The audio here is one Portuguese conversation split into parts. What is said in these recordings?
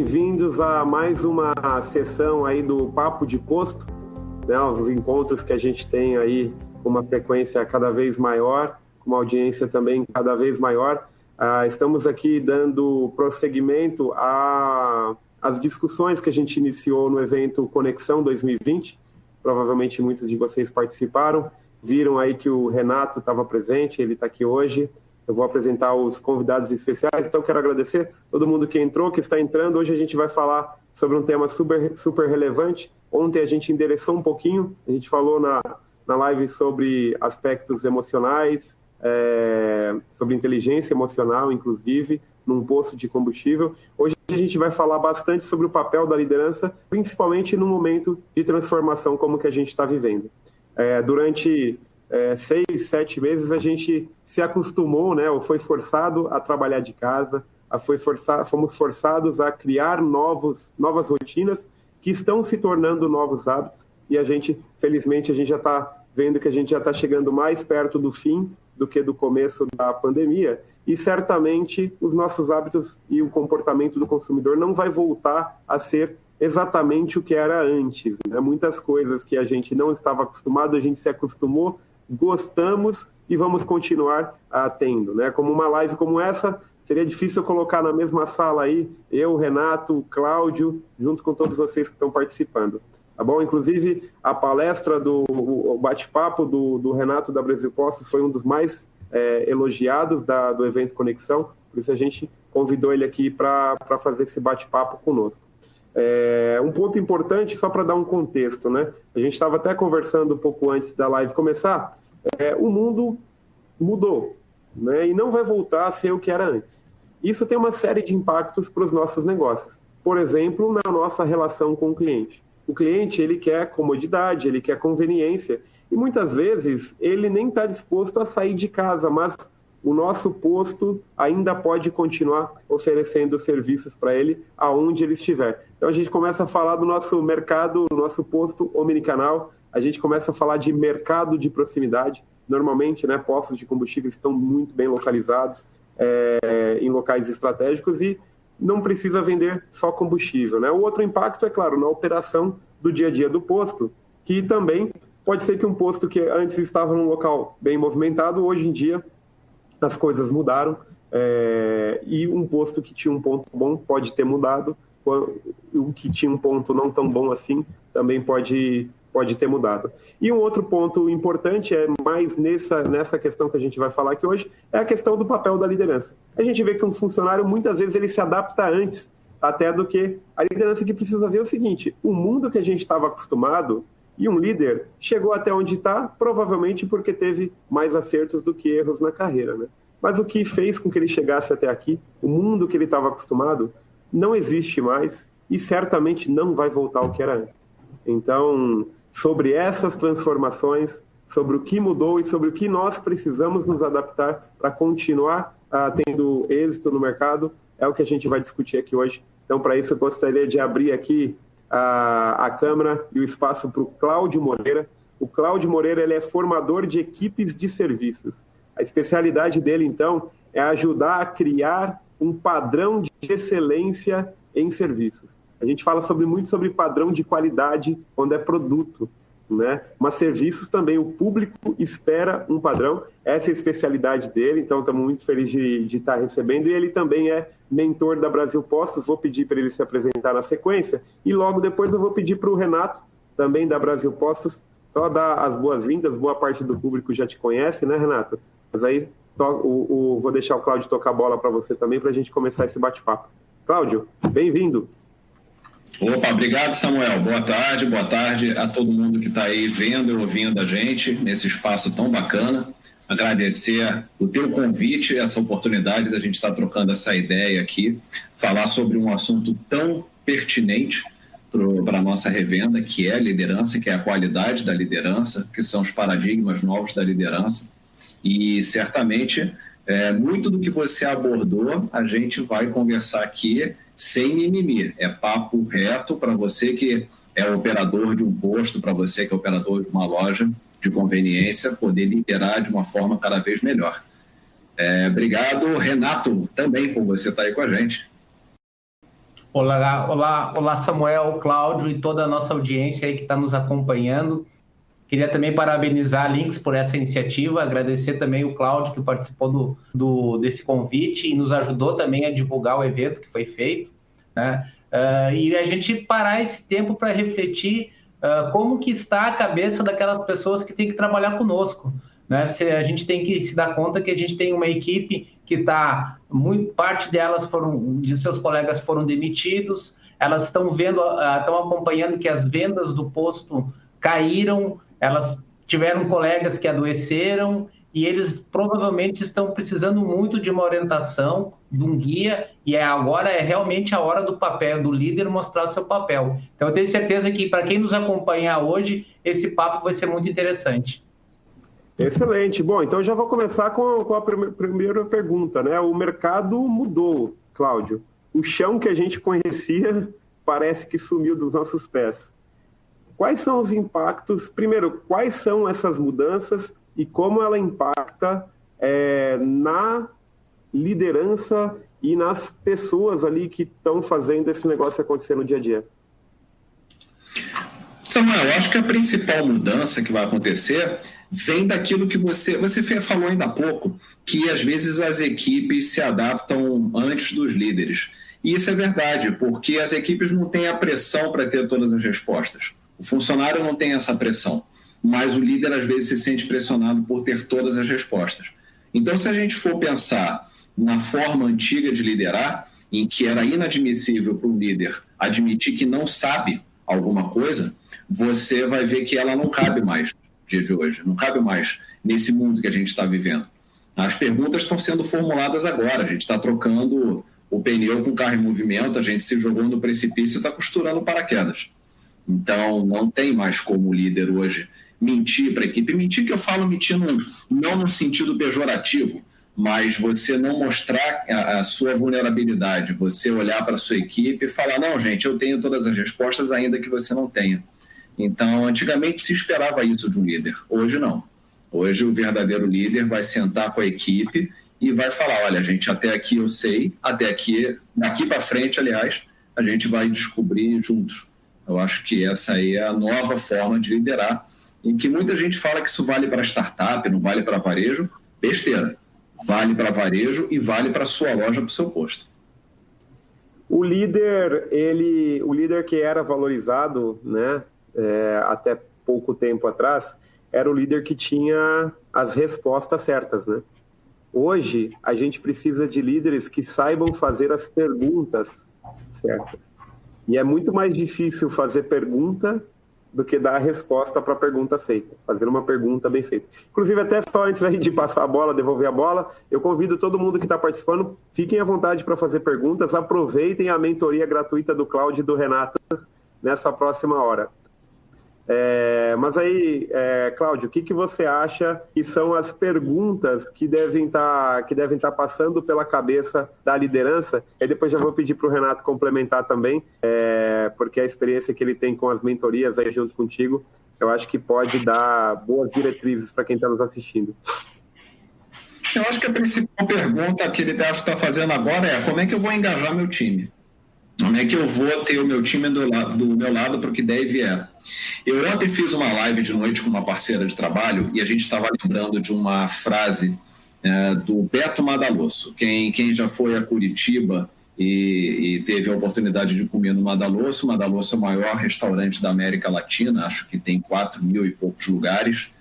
bem-vindos a mais uma sessão aí do Papo de Posto, né? Os encontros que a gente tem aí com uma frequência cada vez maior, com uma audiência também cada vez maior. Estamos aqui dando prosseguimento às discussões que a gente iniciou no evento Conexão 2020. Provavelmente muitos de vocês participaram, viram aí que o Renato estava presente, ele está aqui hoje. Eu vou apresentar os convidados especiais, então quero agradecer todo mundo que entrou, que está entrando. Hoje a gente vai falar sobre um tema super relevante. Ontem a gente endereçou um pouquinho, a gente falou na live sobre aspectos emocionais, sobre inteligência emocional, inclusive, num posto de combustível. Hoje a gente vai falar bastante sobre o papel da liderança, principalmente no momento de transformação como que a gente está vivendo. Durante 6, 7 meses a gente se acostumou, né, ou foi forçado a trabalhar de casa, fomos forçados a criar novas rotinas que estão se tornando novos hábitos, e a gente, felizmente, a gente já está vendo que a gente já está chegando mais perto do fim do que do começo da pandemia, e certamente os nossos hábitos e o comportamento do consumidor não vai voltar a ser exatamente o que era antes, né? Muitas coisas que a gente não estava acostumado, a gente se acostumou, gostamos e vamos continuar tendo, né? Como uma live como essa, seria difícil eu colocar na mesma sala aí, eu, Renato, Cláudio, junto com todos vocês que estão participando, tá bom? Inclusive, a palestra o bate-papo do Renato da Brasil Postos foi um dos mais elogiados do evento Conexão, por isso a gente convidou ele aqui para fazer esse bate-papo conosco. Um ponto importante, só para dar um contexto, né? A gente estava até conversando um pouco antes da live começar, o mundo mudou, né? E não vai voltar a ser o que era antes. Isso tem uma série de impactos para os nossos negócios. Por exemplo, na nossa relação com o cliente. O cliente, ele quer comodidade, ele quer conveniência, e muitas vezes ele nem está disposto a sair de casa, mas o nosso posto ainda pode continuar oferecendo serviços para ele aonde ele estiver. Então a gente começa a falar do nosso mercado, nosso posto omnicanal, a gente começa a falar de mercado de proximidade. Normalmente, né, postos de combustível estão muito bem localizados em locais estratégicos e não precisa vender só combustível, né? O outro impacto é, claro, na operação do dia a dia do posto, que também pode ser que um posto que antes estava num local bem movimentado, hoje em dia as coisas mudaram, e um posto que tinha um ponto bom pode ter mudado, o que tinha um ponto não tão bom assim também pode ter mudado. E um outro ponto importante, mais nessa questão que a gente vai falar aqui hoje, é a questão do papel da liderança. A gente vê que um funcionário, muitas vezes, ele se adapta antes até do que a liderança, que precisa ver o seguinte: o mundo que a gente estava acostumado, e um líder chegou até onde está, provavelmente porque teve mais acertos do que erros na carreira, né? Mas o que fez com que ele chegasse até aqui, o mundo que ele estava acostumado, não existe mais e certamente não vai voltar ao que era antes. Então, sobre essas transformações, sobre o que mudou e sobre o que nós precisamos nos adaptar para continuar tendo êxito no mercado, é o que a gente vai discutir aqui hoje. Então, para isso, eu gostaria de abrir aqui a câmara e o espaço para o Cláudio Moreira. O Cláudio Moreira, ele é formador de equipes de serviços. A especialidade dele, então, é ajudar a criar um padrão de excelência em serviços. A gente fala muito sobre padrão de qualidade quando é produto, né? Mas serviços também, o público espera um padrão. Essa é a especialidade dele, então estamos muito felizes de estar recebendo. E ele também é mentor da Brasil Postos. Vou pedir para ele se apresentar na sequência e logo depois eu vou pedir para o Renato, também da Brasil Postos, só dar as boas-vindas. Boa parte do público já te conhece, né, Renato? Mas aí vou deixar o Cláudio tocar a bola para você também, para a gente começar esse bate-papo. Cláudio, bem-vindo. Opa, obrigado, Samuel. Boa tarde a todo mundo que está aí vendo e ouvindo a gente nesse espaço tão bacana. Agradecer o teu convite e essa oportunidade da gente estar trocando essa ideia aqui, falar sobre um assunto tão pertinente para a nossa revenda, que é a liderança, que é a qualidade da liderança, que são os paradigmas novos da liderança. E certamente, muito do que você abordou, a gente vai conversar aqui sem mimimi. É papo reto para você que é operador de um posto, para você que é operador de uma loja de conveniência, poder liderar de uma forma cada vez melhor. Obrigado, Renato, também por você estar aí com a gente. Olá, Samuel, Cláudio e toda a nossa audiência aí que está nos acompanhando. Queria também parabenizar a Lynx por essa iniciativa, agradecer também o Cláudio que participou desse convite e nos ajudou também a divulgar o evento que foi feito, né? E a gente parar esse tempo para refletir como que está a cabeça daquelas pessoas que têm que trabalhar conosco, né? A gente tem que se dar conta que a gente tem uma equipe que está, parte delas de seus colegas foram demitidos, elas estão acompanhando que as vendas do posto caíram, elas tiveram colegas que adoeceram e eles provavelmente estão precisando muito de uma orientação, de um guia, e agora é realmente a hora do papel do líder mostrar o seu papel. Então eu tenho certeza que para quem nos acompanhar hoje, esse papo vai ser muito interessante. Excelente. Bom, então já vou começar com a primeira pergunta, né? O mercado mudou, Cláudio. O chão que a gente conhecia parece que sumiu dos nossos pés. Quais são os impactos? Primeiro, quais são essas mudanças e como ela impacta na liderança e nas pessoas ali que estão fazendo esse negócio acontecer no dia a dia? Samuel, eu acho que a principal mudança que vai acontecer vem daquilo que você falou ainda há pouco, que às vezes as equipes se adaptam antes dos líderes. E isso é verdade, porque as equipes não têm a pressão para ter todas as respostas. O funcionário não tem essa pressão, mas o líder às vezes se sente pressionado por ter todas as respostas. Então, se a gente for pensar na forma antiga de liderar, em que era inadmissível para um líder admitir que não sabe alguma coisa, você vai ver que ela não cabe mais no dia de hoje, não cabe mais nesse mundo que a gente está vivendo. As perguntas estão sendo formuladas agora, a gente está trocando o pneu com o carro em movimento, a gente se jogou no precipício e está costurando paraquedas. Então, não tem mais como o líder hoje mentir para a equipe. Mentir que eu falo mentir não no sentido pejorativo, mas você não mostrar a sua vulnerabilidade, você olhar para a sua equipe e falar, não, gente, eu tenho todas as respostas, ainda que você não tenha. Então, antigamente se esperava isso de um líder, hoje não. Hoje o verdadeiro líder vai sentar com a equipe e vai falar, olha, gente, até aqui eu sei, até aqui, daqui para frente, aliás, a gente vai descobrir juntos. Eu acho que essa aí é a nova forma de liderar, em que muita gente fala que isso vale para startup, não vale para varejo. Besteira. Vale para varejo e vale para a sua loja, para o seu posto. O líder que era valorizado, né, até pouco tempo atrás, era o líder que tinha as respostas certas, né? Hoje, a gente precisa de líderes que saibam fazer as perguntas certas. E é muito mais difícil fazer pergunta do que dar a resposta para a pergunta feita. Fazer uma pergunta bem feita. Inclusive, até só antes aí de passar a bola, devolver a bola, eu convido todo mundo que está participando, fiquem à vontade para fazer perguntas, aproveitem a mentoria gratuita do Cláudio e do Renato nessa próxima hora. Mas aí, Cláudio, o que você acha que são as perguntas que devem estar passando pela cabeça da liderança? E depois já vou pedir para o Renato complementar também, porque a experiência que ele tem com as mentorias aí junto contigo, eu acho que pode dar boas diretrizes para quem está nos assistindo. Eu acho que a principal pergunta que ele deve estar fazendo agora é como é que eu vou engajar meu time? Como é que eu vou ter o meu time do meu lado para o que der e vier? Eu ontem fiz uma live de noite com uma parceira de trabalho e a gente estava lembrando de uma frase do Beto Madalosso. Quem já foi a Curitiba e teve a oportunidade de comer no Madalosso, o Madalosso é o maior restaurante da América Latina, acho que tem 4.000 e poucos lugares,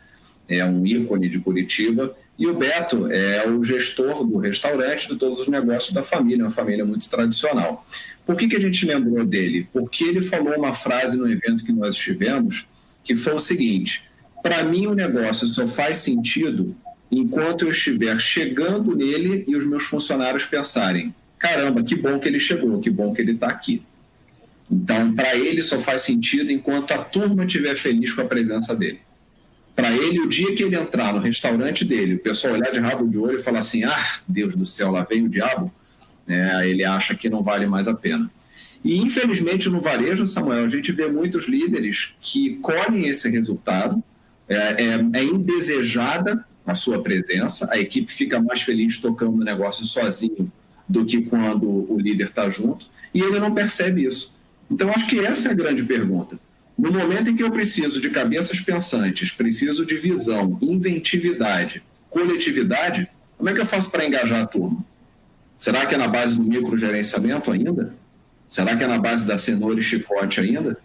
é um ícone de Curitiba. E o Beto é o gestor do restaurante, de todos os negócios da família, uma família muito tradicional. Por que a gente lembrou dele? Porque ele falou uma frase no evento que nós estivemos, que foi o seguinte: para mim o negócio só faz sentido enquanto eu estiver chegando nele e os meus funcionários pensarem, caramba, que bom que ele chegou, que bom que ele está aqui. Então, para ele só faz sentido enquanto a turma estiver feliz com a presença dele. Para ele, o dia que ele entrar no restaurante dele, o pessoal olhar de rabo de olho e falar assim, Deus do céu, lá vem o diabo, ele acha que não vale mais a pena. E, infelizmente, no varejo, Samuel, a gente vê muitos líderes que colhem esse resultado, é indesejada a sua presença, a equipe fica mais feliz tocando o negócio sozinho do que quando o líder está junto, e ele não percebe isso. Então, acho que essa é a grande pergunta. No momento em que eu preciso de cabeças pensantes, preciso de visão, inventividade, coletividade, como é que eu faço para engajar a turma? Será que é na base do microgerenciamento ainda? Será que é na base da cenoura e chicote ainda?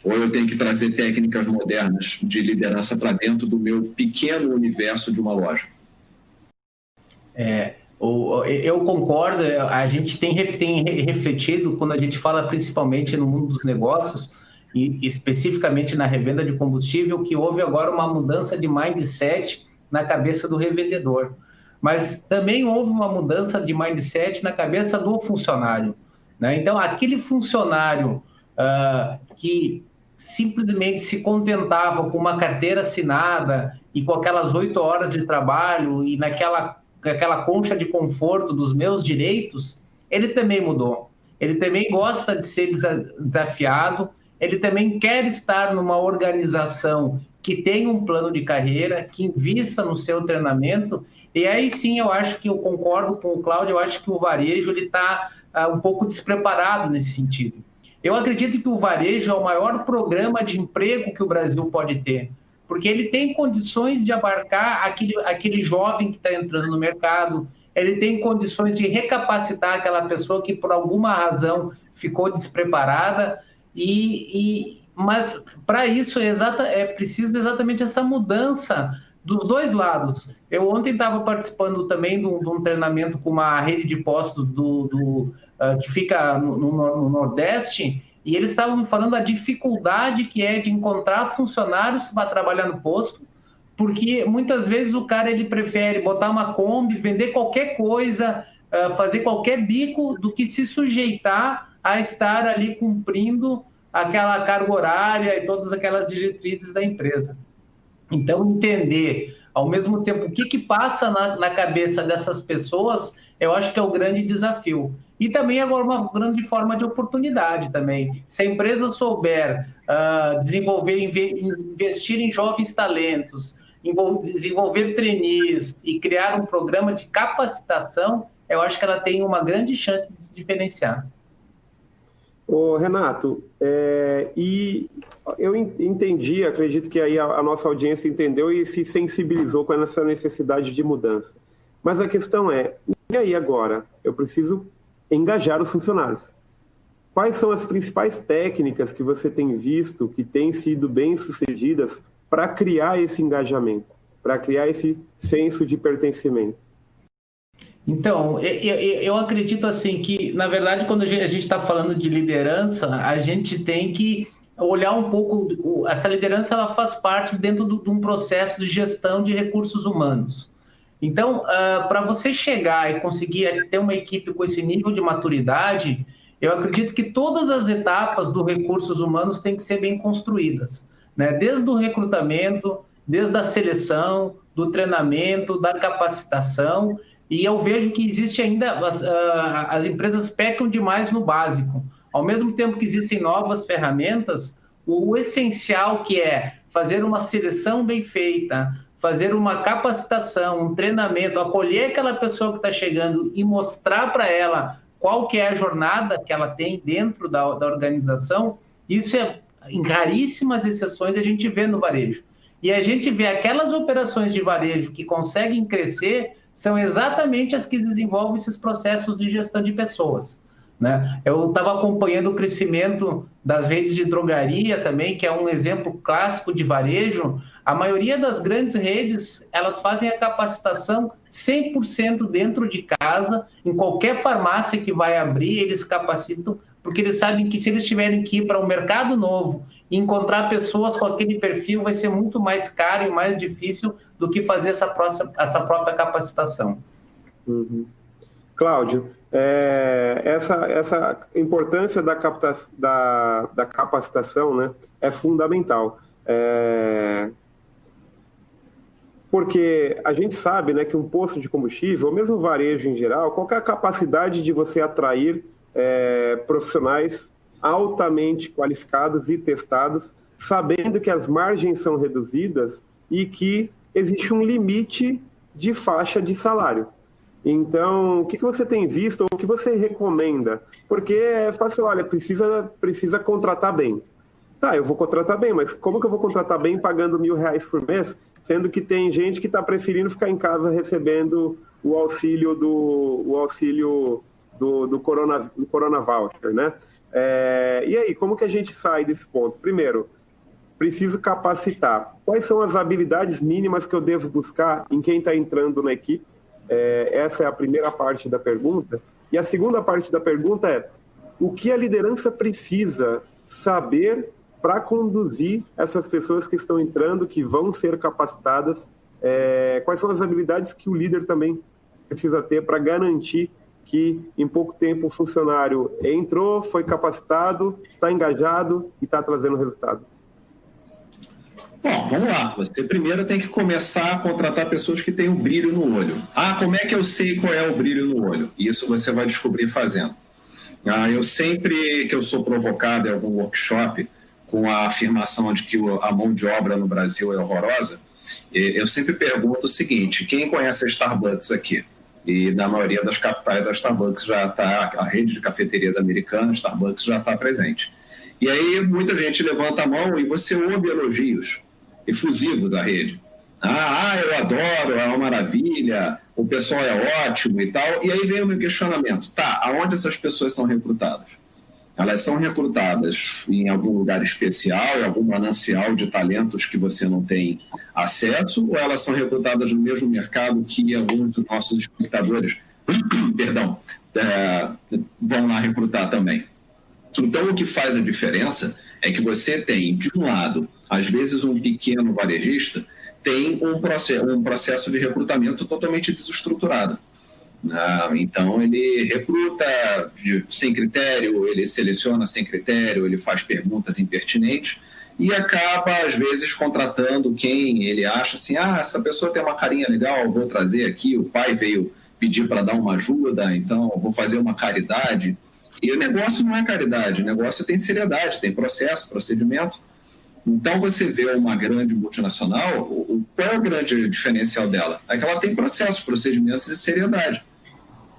Ou eu tenho que trazer técnicas modernas de liderança para dentro do meu pequeno universo de uma loja? Eu concordo, a gente tem refletido, quando a gente fala principalmente no mundo dos negócios, e especificamente na revenda de combustível, que houve agora uma mudança de mindset na cabeça do revendedor. Mas também houve uma mudança de mindset na cabeça do funcionário, né? Então, aquele funcionário que simplesmente se contentava com uma carteira assinada e com aquelas 8 horas de trabalho e naquela concha de conforto dos meus direitos, ele também mudou. Ele também gosta de ser desafiado, ele também quer estar numa organização que tenha um plano de carreira, que invista no seu treinamento, e aí sim eu acho que eu concordo com o Cláudio, eu acho que o varejo está um pouco despreparado nesse sentido. Eu acredito que o varejo é o maior programa de emprego que o Brasil pode ter, porque ele tem condições de abarcar aquele jovem que está entrando no mercado, ele tem condições de recapacitar aquela pessoa que por alguma razão ficou despreparada, mas para isso é preciso exatamente essa mudança dos dois lados. Eu ontem estava participando também de um treinamento com uma rede de postos que fica no Nordeste, e eles estavam me falando da dificuldade que é de encontrar funcionários para trabalhar no posto, porque muitas vezes o cara ele prefere botar uma Kombi, vender qualquer coisa, fazer qualquer bico, do que se sujeitar a estar ali cumprindo aquela carga horária e todas aquelas diretrizes da empresa. Então, entender, ao mesmo tempo, o que passa na cabeça dessas pessoas, eu acho que é o grande desafio. E também agora uma grande forma de oportunidade também. Se a empresa souber desenvolver, investir em jovens talentos, desenvolver trainees e criar um programa de capacitação, eu acho que ela tem uma grande chance de se diferenciar. Ô, Renato, e eu entendi, acredito que aí a nossa audiência entendeu e se sensibilizou com essa necessidade de mudança. Mas a questão é, e aí agora? Eu preciso engajar os funcionários. Quais são as principais técnicas que você tem visto que têm sido bem-sucedidas para criar esse engajamento, para criar esse senso de pertencimento? Então, eu acredito assim que, na verdade, quando a gente está falando de liderança, a gente tem que olhar um pouco, essa liderança ela faz parte dentro de um processo de gestão de recursos humanos. Então, para você chegar e conseguir ter uma equipe com esse nível de maturidade, eu acredito que todas as etapas dos recursos humanos têm que ser bem construídas, né? Desde o recrutamento, desde a seleção, do treinamento, da capacitação. E eu vejo que existe ainda, as empresas pecam demais no básico. Ao mesmo tempo que existem novas ferramentas, o essencial que é fazer uma seleção bem feita, fazer uma capacitação, um treinamento, acolher aquela pessoa que está chegando e mostrar para ela qual que é a jornada que ela tem dentro da organização, isso em raríssimas exceções a gente vê no varejo. E a gente vê aquelas operações de varejo que conseguem crescer, são exatamente as que desenvolvem esses processos de gestão de pessoas, né? Eu estava acompanhando o crescimento das redes de drogaria também, que é um exemplo clássico de varejo. A maioria das grandes redes, elas fazem a capacitação 100% dentro de casa, em qualquer farmácia que vai abrir, eles capacitam, porque eles sabem que se eles tiverem que ir para um mercado novo e encontrar pessoas com aquele perfil, vai ser muito mais caro e mais difícil do que fazer essa própria capacitação. Uhum. Cláudio, essa importância da capacitação, né, é fundamental. Porque a gente sabe, né, que um posto de combustível, ou mesmo o varejo em geral, qual que é a capacidade de você atrair profissionais altamente qualificados e testados, sabendo que as margens são reduzidas e que existe um limite de faixa de salário. Então, o que você tem visto ou o que você recomenda? Porque é fácil, olha, precisa contratar bem. Tá, eu vou contratar bem, mas como que eu vou contratar bem pagando R$1.000 por mês, sendo que tem gente que está preferindo ficar em casa recebendo o auxílio do Corona Voucher, né? E aí, como que a gente sai desse ponto? Primeiro, preciso capacitar. Quais são as habilidades mínimas que eu devo buscar em quem está entrando na equipe? Essa é a primeira parte da pergunta. E a segunda parte da pergunta é: o que a liderança precisa saber para conduzir essas pessoas que estão entrando, que vão ser capacitadas? Quais são as habilidades que o líder também precisa ter para garantir que em pouco tempo o funcionário entrou, foi capacitado, está engajado e está trazendo resultado? Bom, vamos lá. Você primeiro tem que começar a contratar pessoas que têm um brilho no olho. Como é que eu sei qual é o brilho no olho? Isso você vai descobrir fazendo. Eu sempre que eu sou provocado em algum workshop com a afirmação de que a mão de obra no Brasil é horrorosa, eu sempre pergunto o seguinte: quem conhece a Starbucks aqui? E na maioria das capitais a Starbucks já está, a rede de cafeterias americanas, Starbucks já está presente. E aí muita gente levanta a mão e você ouve elogios efusivos à rede. Eu adoro, é uma maravilha, o pessoal é ótimo e tal. E aí vem o meu questionamento: aonde essas pessoas são recrutadas? Elas são recrutadas em algum lugar especial, em algum manancial de talentos que você não tem acesso, ou elas são recrutadas no mesmo mercado que alguns dos nossos espectadores vão lá recrutar também? Então, o que faz a diferença é que você tem, de um lado, às vezes um pequeno varejista tem um processo de recrutamento totalmente desestruturado. Então, ele recruta sem critério, ele seleciona sem critério, ele faz perguntas impertinentes e acaba, às vezes, contratando quem ele acha assim: essa pessoa tem uma carinha legal, vou trazer aqui, o pai veio pedir para dar uma ajuda, então vou fazer uma caridade. E o negócio não é caridade, o negócio tem seriedade, tem processo, procedimento. Então, você vê uma grande multinacional, qual é o grande diferencial dela? É que ela tem processos, procedimentos e seriedade.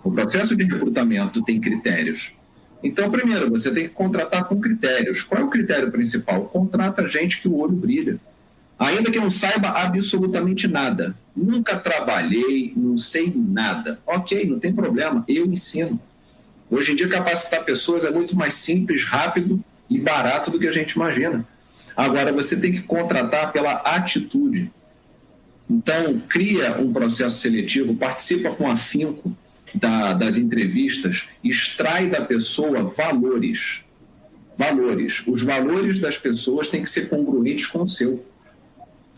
O processo de recrutamento tem critérios. Então, primeiro, você tem que contratar com critérios. Qual é o critério principal? Contrata gente que o olho brilha. Ainda que não saiba absolutamente nada. Nunca trabalhei, não sei nada. Ok, não tem problema, eu ensino. Hoje em dia, capacitar pessoas é muito mais simples, rápido e barato do que a gente imagina. Agora, você tem que contratar pela atitude. Então, cria um processo seletivo, participa com afinco das entrevistas, extrai da pessoa valores. Os valores das pessoas têm que ser congruentes com o seu.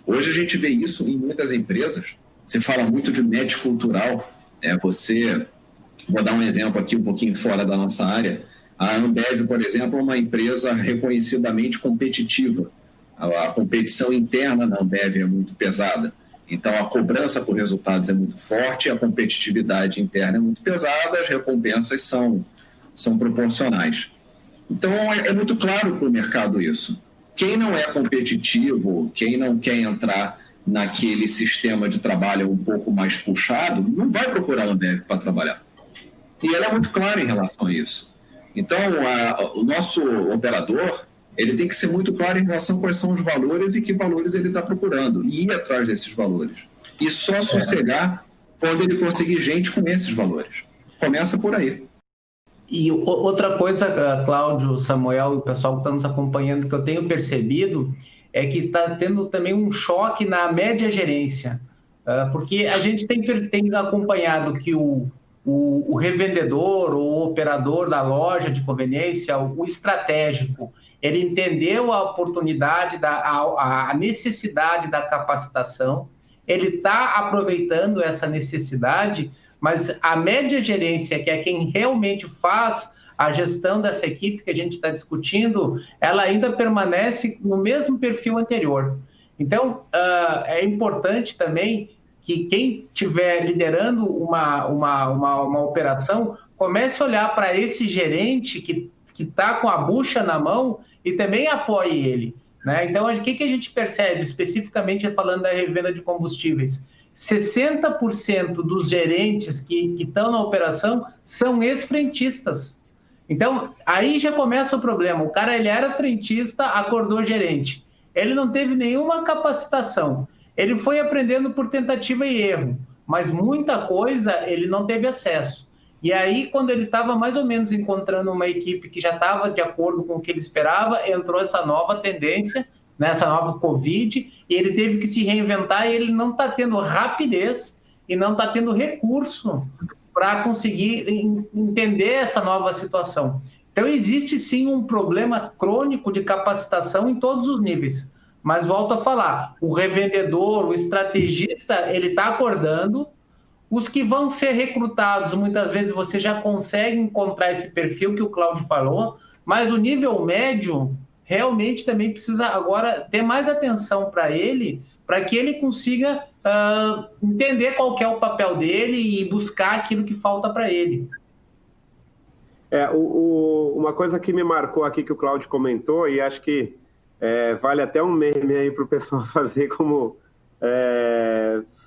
Hoje a gente vê isso em muitas empresas. Você fala muito de match cultural. Vou dar um exemplo aqui um pouquinho fora da nossa área. A Ambev, por exemplo, é uma empresa reconhecidamente competitiva. A competição interna na Ambev é muito pesada. Então, a cobrança por resultados é muito forte, a competitividade interna é muito pesada, as recompensas são proporcionais. Então, é muito claro para o mercado isso. Quem não é competitivo, quem não quer entrar naquele sistema de trabalho um pouco mais puxado, não vai procurar a Ambev para trabalhar. E ela é muito clara em relação a isso. Então, o nosso operador, ele tem que ser muito claro em relação a quais são os valores e que valores ele está procurando, e ir atrás desses valores. E só sossegar quando ele conseguir gente com esses valores. Começa por aí. E outra coisa, Cláudio, Samuel e o pessoal que está nos acompanhando, que eu tenho percebido, é que está tendo também um choque na média gerência. Porque a gente tem acompanhado que o revendedor ou o operador da loja de conveniência, o estratégico, ele entendeu a oportunidade, a necessidade da capacitação, ele está aproveitando essa necessidade, mas a média gerência, que é quem realmente faz a gestão dessa equipe que a gente está discutindo, ela ainda permanece no mesmo perfil anterior. Então, é importante também que quem estiver liderando uma operação comece a olhar para esse gerente que está com a bucha na mão e também apoie ele. né? Então, o que a gente percebe, especificamente falando da revenda de combustíveis? 60% dos gerentes que estão na operação são ex-frentistas. Então, aí já começa o problema. O cara, ele era frentista, acordou gerente. Ele não teve nenhuma capacitação. Ele foi aprendendo por tentativa e erro, mas muita coisa ele não teve acesso. E aí, quando ele estava mais ou menos encontrando uma equipe que já estava de acordo com o que ele esperava, entrou essa nova tendência, né, essa nova Covid, e ele teve que se reinventar, e ele não está tendo rapidez e não está tendo recurso para conseguir entender essa nova situação. Então, existe sim um problema crônico de capacitação em todos os níveis. Mas volto a falar, o revendedor, o estrategista, ele está acordando. Os que vão ser recrutados, muitas vezes você já consegue encontrar esse perfil que o Cláudio falou, mas o nível médio realmente também precisa agora ter mais atenção para ele, para que ele consiga entender qual que é o papel dele e buscar aquilo que falta para ele. Uma coisa que me marcou aqui que o Cláudio comentou, e acho que vale até um meme aí para o pessoal fazer como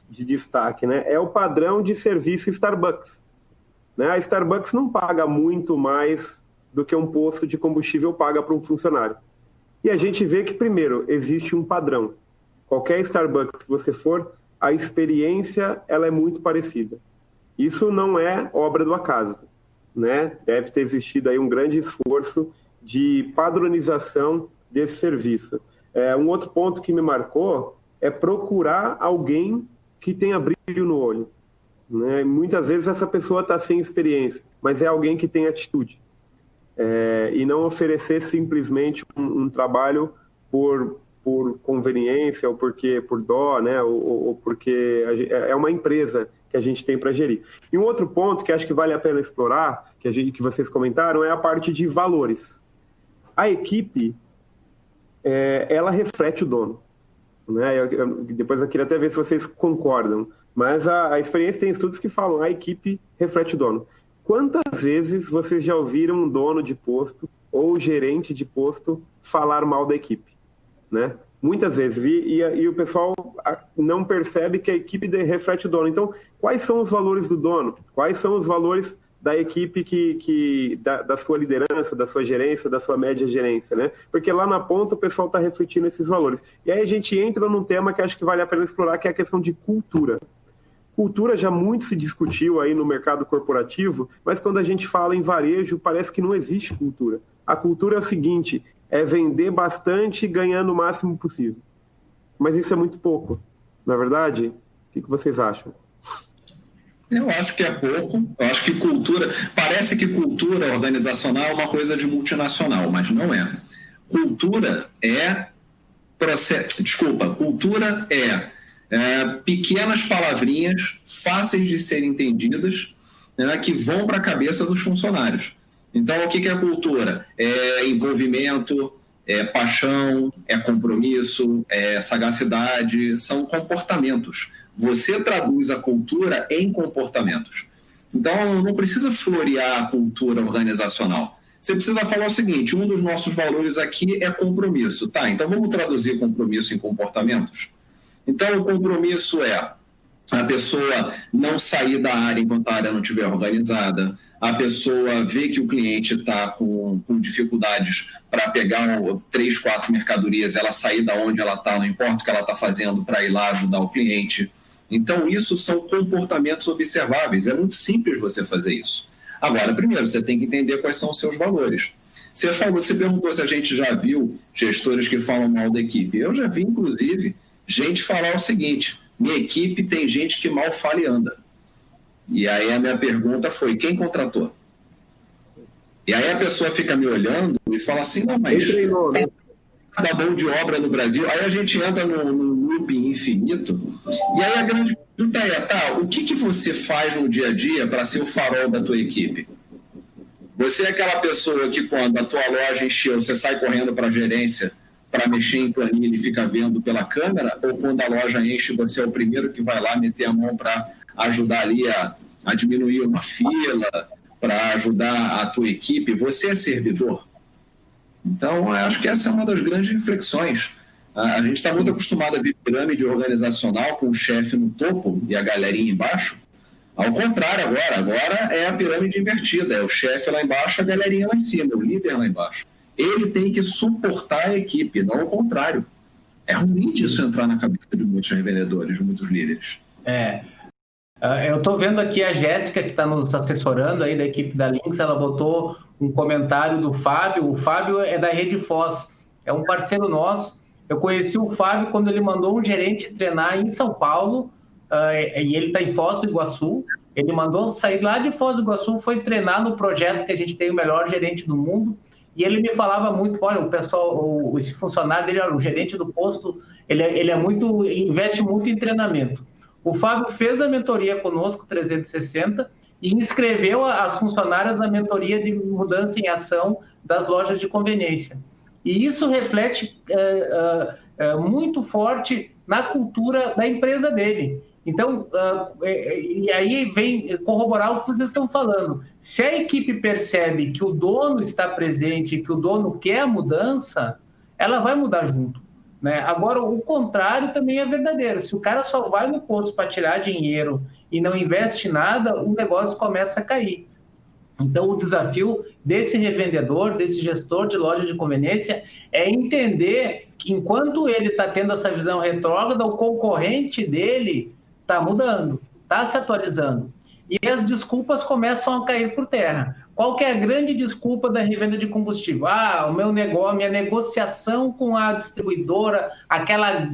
de destaque, né? É o padrão de serviço Starbucks, né? A Starbucks não paga muito mais do que um posto de combustível paga para um funcionário. E a gente vê que, primeiro, existe um padrão. Qualquer Starbucks que você for, a experiência ela é muito parecida. Isso não é obra do acaso, né? Deve ter existido aí um grande esforço de padronização desse serviço. Um outro ponto que me marcou é procurar alguém que tenha brilho no olho, né? Muitas vezes essa pessoa está sem experiência, mas é alguém que tem atitude. E não oferecer simplesmente um trabalho por conveniência ou porque por dó, né? ou porque é uma empresa que a gente tem para gerir. E um outro ponto que acho que vale a pena explorar, que vocês comentaram, é a parte de valores. A equipe, ela reflete o dono, né? Depois eu queria até ver se vocês concordam, mas a experiência tem estudos que falam a equipe reflete o dono. Quantas vezes vocês já ouviram um dono de posto ou gerente de posto falar mal da equipe, né? Muitas vezes, e o pessoal não percebe que a equipe reflete o dono. Então, quais são os valores do dono? Quais são os valores da equipe da sua liderança, da sua gerência, da sua média gerência, né? Porque lá na ponta o pessoal está refletindo esses valores. E aí a gente entra num tema que acho que vale a pena explorar, que é a questão de cultura. Cultura já muito se discutiu aí no mercado corporativo, mas quando a gente fala em varejo, parece que não existe cultura. A cultura é o seguinte, é vender bastante ganhando o máximo possível. Mas isso é muito pouco, não é verdade? O que vocês acham? Eu acho que é pouco. Eu acho que cultura... Parece que cultura organizacional é uma coisa de multinacional, mas não é. Cultura é... Cultura é pequenas palavrinhas fáceis de serem entendidas, né, que vão para a cabeça dos funcionários. Então, o que é cultura? É envolvimento, é paixão, é compromisso, é sagacidade, são comportamentos. Você traduz a cultura em comportamentos. Então, não precisa florear a cultura organizacional. Você precisa falar o seguinte, um dos nossos valores aqui é compromisso. Tá, então vamos traduzir compromisso em comportamentos? Então, o compromisso é a pessoa não sair da área enquanto a área não estiver organizada, a pessoa ver que o cliente está com dificuldades para pegar 3, 4 mercadorias, ela sair da onde ela está, não importa o que ela está fazendo, para ir lá ajudar o cliente. Então, isso são comportamentos observáveis. É muito simples você fazer isso. Agora, primeiro, você tem que entender quais são os seus valores. Você perguntou se a gente já viu gestores que falam mal da equipe. Eu já vi, inclusive, gente falar o seguinte, minha equipe tem gente que mal fala e anda. E aí a minha pergunta foi, quem contratou? E aí a pessoa fica me olhando e fala assim, não, mas da mão de obra no Brasil, aí a gente entra no looping infinito, e aí a grande pergunta é, o que você faz no dia a dia para ser o farol da tua equipe? Você é aquela pessoa que quando a tua loja encheu, você sai correndo para a gerência para mexer em planilha e fica vendo pela câmera, ou quando a loja enche, você é o primeiro que vai lá meter a mão para ajudar ali a diminuir uma fila, para ajudar a tua equipe? Você é servidor? Então, eu acho que essa é uma das grandes reflexões. A gente está muito acostumado a ver pirâmide organizacional com o chefe no topo e a galerinha embaixo. Ao contrário agora é a pirâmide invertida, é o chefe lá embaixo, a galerinha lá em cima, o líder lá embaixo. Ele tem que suportar a equipe, não o contrário. É ruim disso entrar na cabeça de muitos revendedores, de muitos líderes. Eu estou vendo aqui a Jéssica, que está nos assessorando aí da equipe da Lynx, ela botou um comentário do Fábio. O Fábio é da Rede Foz, é um parceiro nosso. Eu conheci o Fábio quando ele mandou um gerente treinar em São Paulo, e ele está em Foz do Iguaçu. Ele mandou sair lá de Foz do Iguaçu, foi treinar no projeto que a gente tem o melhor gerente do mundo, e ele me falava muito, olha, o pessoal, esse funcionário dele, olha, o gerente do posto, ele investe muito em treinamento. O Fábio fez a mentoria conosco, 360, e inscreveu as funcionárias na mentoria de mudança em ação das lojas de conveniência. E isso reflete muito forte na cultura da empresa dele. Então, e aí vem corroborar o que vocês estão falando. Se a equipe percebe que o dono está presente, que o dono quer a mudança, ela vai mudar junto, né? Agora, o contrário também é verdadeiro. Se o cara só vai no posto para tirar dinheiro e não investe nada, o negócio começa a cair. Então, o desafio desse revendedor, desse gestor de loja de conveniência, é entender que enquanto ele está tendo essa visão retrógrada, o concorrente dele está mudando, está se atualizando. E as desculpas começam a cair por terra. Qual que é a grande desculpa da revenda de combustível? O meu negócio, minha negociação com a distribuidora, aquela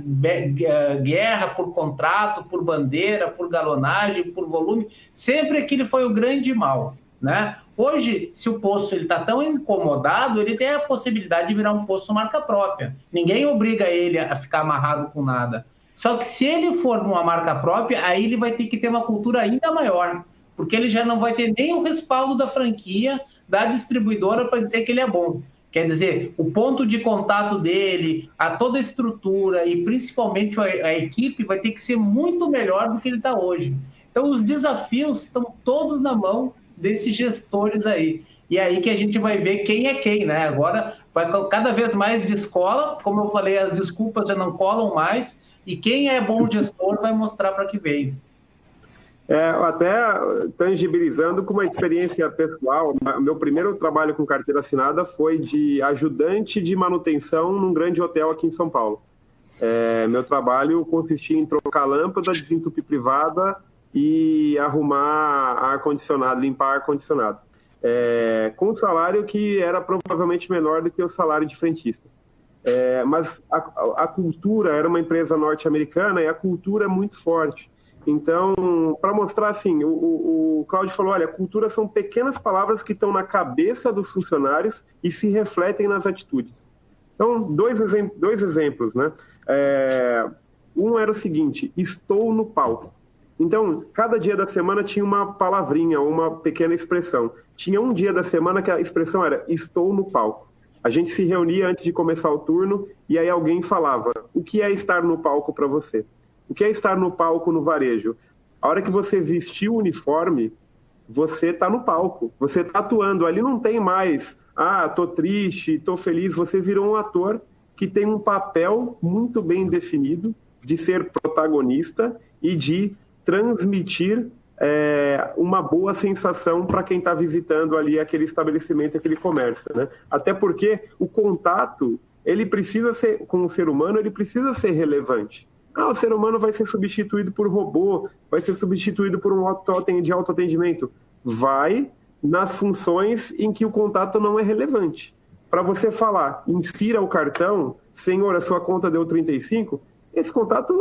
guerra por contrato, por bandeira, por galonagem, por volume, sempre aquele foi o grande mal, né? Hoje, se o posto está tão incomodado, ele tem a possibilidade de virar um posto marca própria. Ninguém obriga ele a ficar amarrado com nada. Só que se ele for uma marca própria, aí ele vai ter que ter uma cultura ainda maior, porque ele já não vai ter nem o respaldo da franquia, da distribuidora para dizer que ele é bom. Quer dizer, o ponto de contato dele, toda a estrutura e principalmente a equipe vai ter que ser muito melhor do que ele está hoje. Então, os desafios estão todos na mão desses gestores aí. E aí que a gente vai ver quem é quem, né? Agora, vai cada vez mais descola, como eu falei, as desculpas já não colam mais, e quem é bom gestor vai mostrar para que veio. Até tangibilizando com uma experiência pessoal, meu primeiro trabalho com carteira assinada foi de ajudante de manutenção num grande hotel aqui em São Paulo. Meu trabalho consistia em trocar lâmpada, desentupir privada e arrumar ar-condicionado, limpar ar-condicionado. Com um salário que era provavelmente menor do que o salário de frentista. Mas a cultura era uma empresa norte-americana e a cultura é muito forte. Então, para mostrar assim, o Cláudio falou, olha, cultura são pequenas palavras que estão na cabeça dos funcionários e se refletem nas atitudes. Então, dois exemplos, né? Um era o seguinte, estou no palco. Então, cada dia da semana tinha uma palavrinha, uma pequena expressão. Tinha um dia da semana que a expressão era estou no palco. A gente se reunia antes de começar o turno e aí alguém falava, o que é estar no palco para você? O que é estar no palco no varejo? A hora que você vestiu o uniforme, você está no palco, você está atuando. Ali não tem mais, tô triste, tô feliz. Você virou um ator que tem um papel muito bem definido de ser protagonista e de transmitir uma boa sensação para quem está visitando ali aquele estabelecimento, aquele comércio, né? Até porque o contato, ele precisa ser, com o ser humano, ele precisa ser relevante. O ser humano vai ser substituído por robô, vai ser substituído por um totem de autoatendimento. Vai nas funções em que o contato não é relevante. Para você falar, insira o cartão, senhor, a sua conta deu 35, esse contato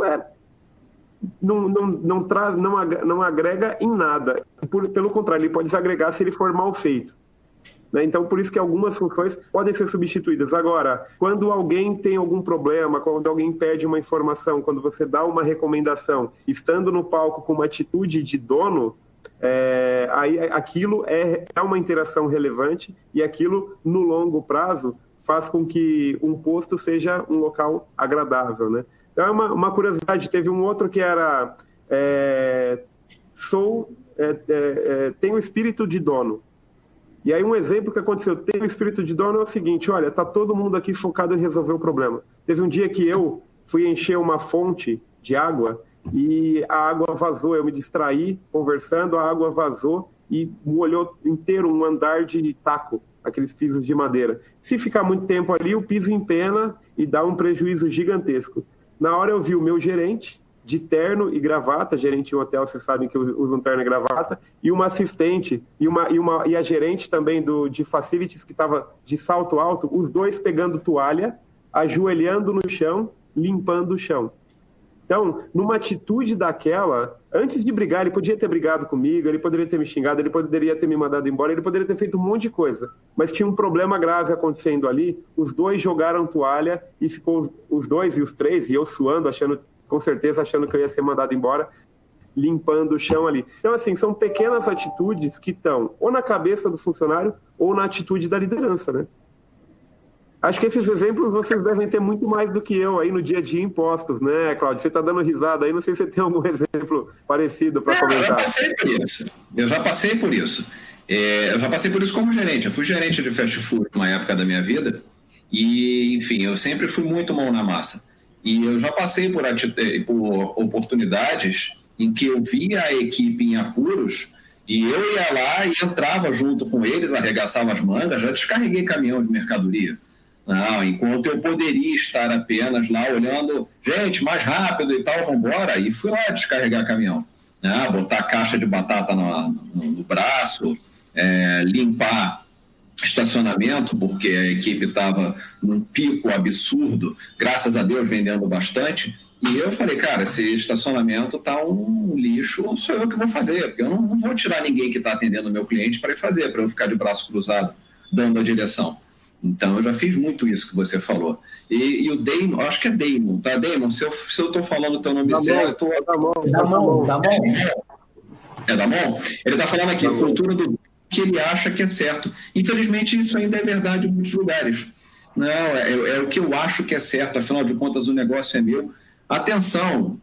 não agrega em nada. Pelo contrário, ele pode desagregar se ele for mal feito. Então, por isso que algumas funções podem ser substituídas. Agora, quando alguém tem algum problema, quando alguém pede uma informação, quando você dá uma recomendação, estando no palco com uma atitude de dono, aí aquilo é uma interação relevante e aquilo, no longo prazo, faz com que um posto seja um local agradável, né? Então, é uma curiosidade. Teve um outro que era tenho espírito de dono. E aí um exemplo que aconteceu, ter o espírito de dono é o seguinte, olha, tá todo mundo aqui focado em resolver o problema. Teve um dia que eu fui encher uma fonte de água e a água vazou, eu me distraí conversando, a água vazou e molhou inteiro um andar de taco, aqueles pisos de madeira. Se ficar muito tempo ali, o piso empena e dá um prejuízo gigantesco. Na hora eu vi o meu gerente, de terno e gravata, gerente de um hotel, vocês sabem que usa um terno e gravata, e uma assistente, e a gerente também de facilities, que estava de salto alto, os dois pegando toalha, ajoelhando no chão, limpando o chão. Então, numa atitude daquela, antes de brigar, ele podia ter brigado comigo, ele poderia ter me xingado, ele poderia ter me mandado embora, ele poderia ter feito um monte de coisa. Mas tinha um problema grave acontecendo ali, os dois jogaram toalha e ficou os dois e os três, e eu suando, com certeza achando que eu ia ser mandado embora, limpando o chão ali. Então, assim, são pequenas atitudes que estão ou na cabeça do funcionário ou na atitude da liderança, né? Acho que esses exemplos vocês devem ter muito mais do que eu aí no dia a dia impostos, né, Cláudio? Você está dando risada aí, não sei se você tem algum exemplo parecido para comentar. Eu já passei por isso. Eu já passei por isso como gerente. Eu fui gerente de fast food numa época da minha vida e, enfim, eu sempre fui muito mão na massa. E eu já passei por oportunidades em que eu via a equipe em apuros e eu ia lá e entrava junto com eles, arregaçava as mangas, já descarreguei caminhão de mercadoria. Não, enquanto eu poderia estar apenas lá olhando, gente, mais rápido e tal, vambora, e fui lá descarregar caminhão. Botar caixa de batata no braço, limpar estacionamento, porque a equipe estava num pico absurdo, graças a Deus vendendo bastante, e eu falei, cara, esse estacionamento está um lixo, sou eu que vou fazer, porque eu não vou tirar ninguém que está atendendo o meu cliente para ir fazer, para eu ficar de braço cruzado dando a direção. Então eu já fiz muito isso que você falou. E o Damon, acho que é Damon, tá, Damon? Se eu estou falando o teu nome certo... Damon. É Damon? Ele está falando aqui, a cultura do que ele acha que é certo. Infelizmente, isso ainda é verdade em muitos lugares. Não, é o que eu acho que é certo, afinal de contas, o negócio é meu. Atenção,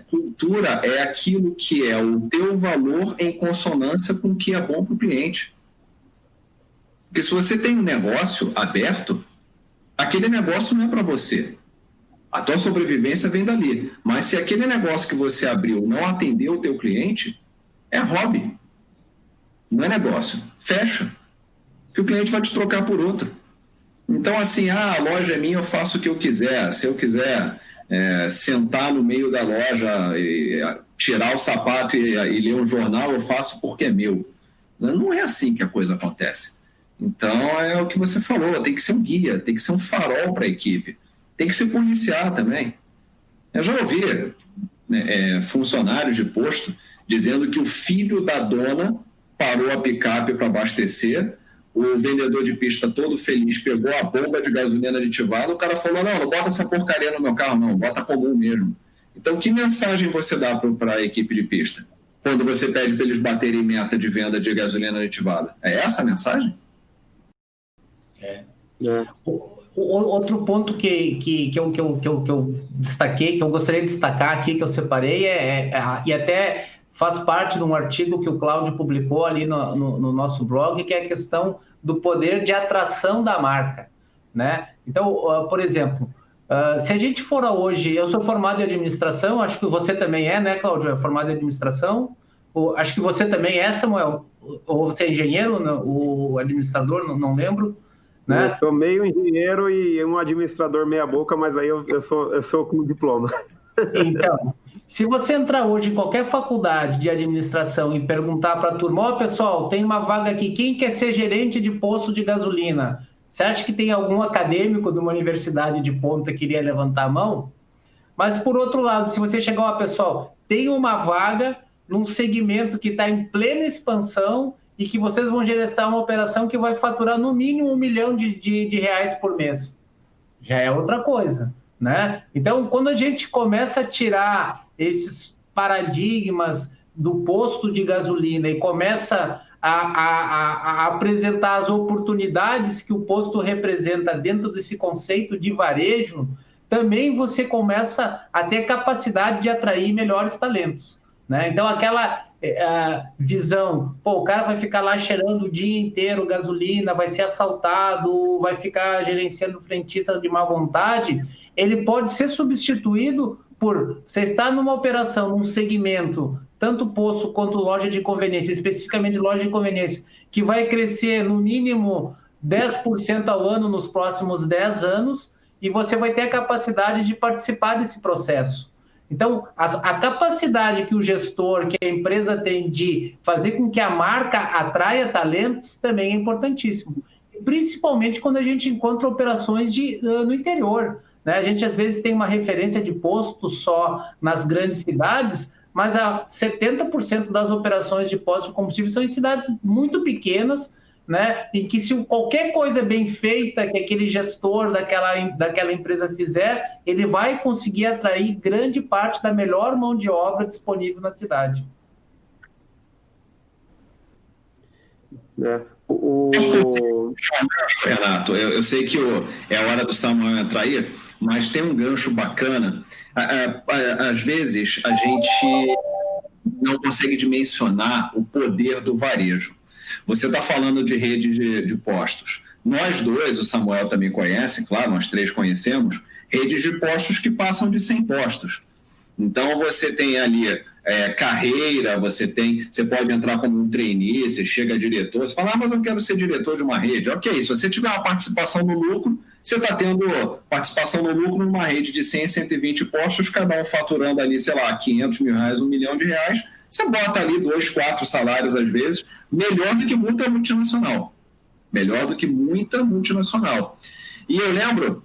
cultura é aquilo que é o teu valor em consonância com o que é bom para o cliente. Porque se você tem um negócio aberto, aquele negócio não é para você. A tua sobrevivência vem dali. Mas se aquele negócio que você abriu não atendeu o teu cliente, é hobby. Não é negócio. Fecha. Que o cliente vai te trocar por outro. Então, assim, a loja é minha, eu faço o que eu quiser. Se eu quiser sentar no meio da loja, tirar o sapato e ler um jornal, eu faço porque é meu. Não é assim que a coisa acontece. Então, é o que você falou, tem que ser um guia, tem que ser um farol para a equipe. Tem que se policiar também. Eu já ouvi funcionários de posto dizendo que o filho da dona parou a picape para abastecer, o vendedor de pista todo feliz pegou a bomba de gasolina aditivada, o cara falou, não bota essa porcaria no meu carro, não, bota comum mesmo. Então, que mensagem você dá para a equipe de pista quando você pede para eles baterem meta de venda de gasolina aditivada? É essa a mensagem? Outro ponto que eu destaquei, que eu gostaria de destacar aqui, que eu separei, e até faz parte de um artigo que o Cláudio publicou ali no nosso blog, que é a questão do poder de atração da marca, né? Então, por exemplo, se a gente for hoje, eu sou formado em administração, acho que você também né, Cláudio? É formado em administração? Acho que você também é, Samuel? Ou você é engenheiro, o administrador, não lembro. Né? Eu sou meio engenheiro e um administrador meia boca, mas aí eu sou com diploma. Então, se você entrar hoje em qualquer faculdade de administração e perguntar para a turma, pessoal, tem uma vaga aqui, quem quer ser gerente de posto de gasolina? Você acha que tem algum acadêmico de uma universidade de ponta que iria levantar a mão? Mas, por outro lado, se você chegar, pessoal, tem uma vaga num segmento que está em plena expansão e que vocês vão gerenciar uma operação que vai faturar no mínimo 1 milhão de reais por mês. Já é outra coisa, né? Então, quando a gente começa a tirar esses paradigmas do posto de gasolina e começa a apresentar as oportunidades que o posto representa dentro desse conceito de varejo, também você começa a ter capacidade de atrair melhores talentos, né? Então, aquela visão, o cara vai ficar lá cheirando o dia inteiro gasolina, vai ser assaltado, vai ficar gerenciando frentista de má vontade, ele pode ser substituído por você estar numa operação, num segmento, tanto posto quanto loja de conveniência, especificamente loja de conveniência, que vai crescer no mínimo 10% ao ano nos próximos 10 anos, e você vai ter a capacidade de participar desse processo. Então, a capacidade que o gestor, que a empresa tem de fazer com que a marca atraia talentos também é importantíssimo. Principalmente quando a gente encontra operações no interior, né? A gente, às vezes, tem uma referência de posto só nas grandes cidades, mas 70% das operações de postos de combustível são em cidades muito pequenas, né? Em que se qualquer coisa bem feita que aquele gestor daquela empresa fizer, ele vai conseguir atrair grande parte da melhor mão de obra disponível na cidade. Renato, eu sei que é a hora do Samuel entrar aí, mas tem um gancho bacana. Às vezes a gente não consegue dimensionar o poder do varejo. Você está falando de rede de postos. Nós dois, o Samuel também conhece, claro, nós três conhecemos, redes de postos que passam de 100 postos. Então, você tem ali carreira, você pode entrar como um trainee, você chega a diretor, você fala, mas eu quero ser diretor de uma rede. Ok, se você tiver uma participação no lucro, você está tendo participação no lucro numa rede de 100, 120 postos, cada um faturando ali, sei lá, 500 mil reais, R$1 milhão, você bota ali 2, 4 salários às vezes, melhor do que muita multinacional. Melhor do que muita multinacional. E eu lembro,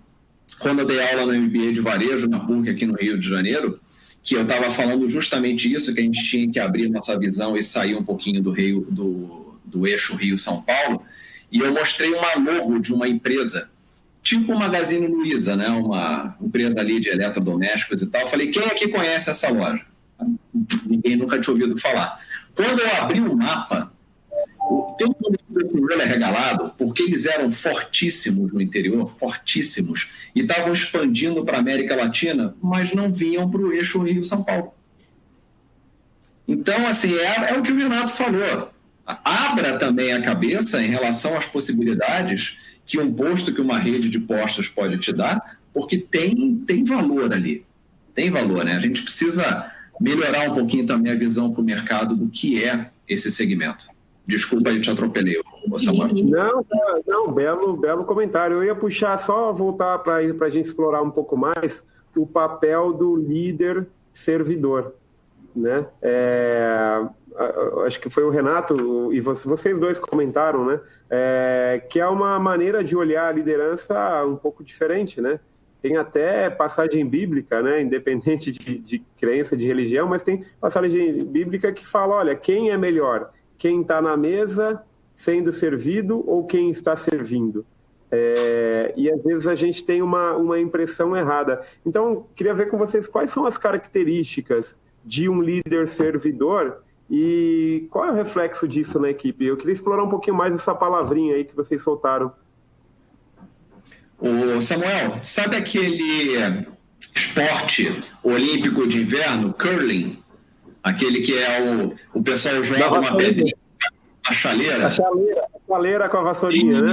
quando eu dei aula no MBA de varejo, na PUC aqui no Rio de Janeiro, que eu estava falando justamente isso, que a gente tinha que abrir nossa visão e sair um pouquinho do eixo Rio-São Paulo, e eu mostrei uma logo de uma empresa, tipo o Magazine Luiza, né? Uma empresa ali de eletrodomésticos e tal. Eu falei, quem aqui conhece essa loja? Ninguém nunca tinha ouvido falar. Quando eu abri o mapa, todo mundo ficou com o olho arregalado, porque eles eram fortíssimos no interior, fortíssimos, e estavam expandindo para a América Latina, mas não vinham para o eixo Rio-São Paulo. Então, assim, é o que o Renato falou. Abra também a cabeça em relação às possibilidades que um posto, que uma rede de postos pode te dar, porque tem valor ali. Tem valor, né? A gente precisa melhorar um pouquinho também a visão para o mercado do que é esse segmento. Desculpa, eu te atropelei, Samuel. Não, belo comentário. Eu ia puxar, só voltar para a gente explorar um pouco mais o papel do líder servidor, né? Acho que foi o Renato e vocês dois comentaram, né? Que é uma maneira de olhar a liderança um pouco diferente, né? Tem até passagem bíblica, né? Independente de crença, de religião, mas tem passagem bíblica que fala, olha, quem é melhor? Quem está na mesa sendo servido ou quem está servindo? E às vezes a gente tem uma impressão errada. Então, queria ver com vocês quais são as características de um líder servidor e qual é o reflexo disso na equipe. Eu queria explorar um pouquinho mais essa palavrinha aí que vocês soltaram. Ô Samuel, sabe aquele esporte olímpico de inverno, curling? Aquele que é o pessoal joga uma pedrinha, a chaleira. A chaleira com a vassourinha, né?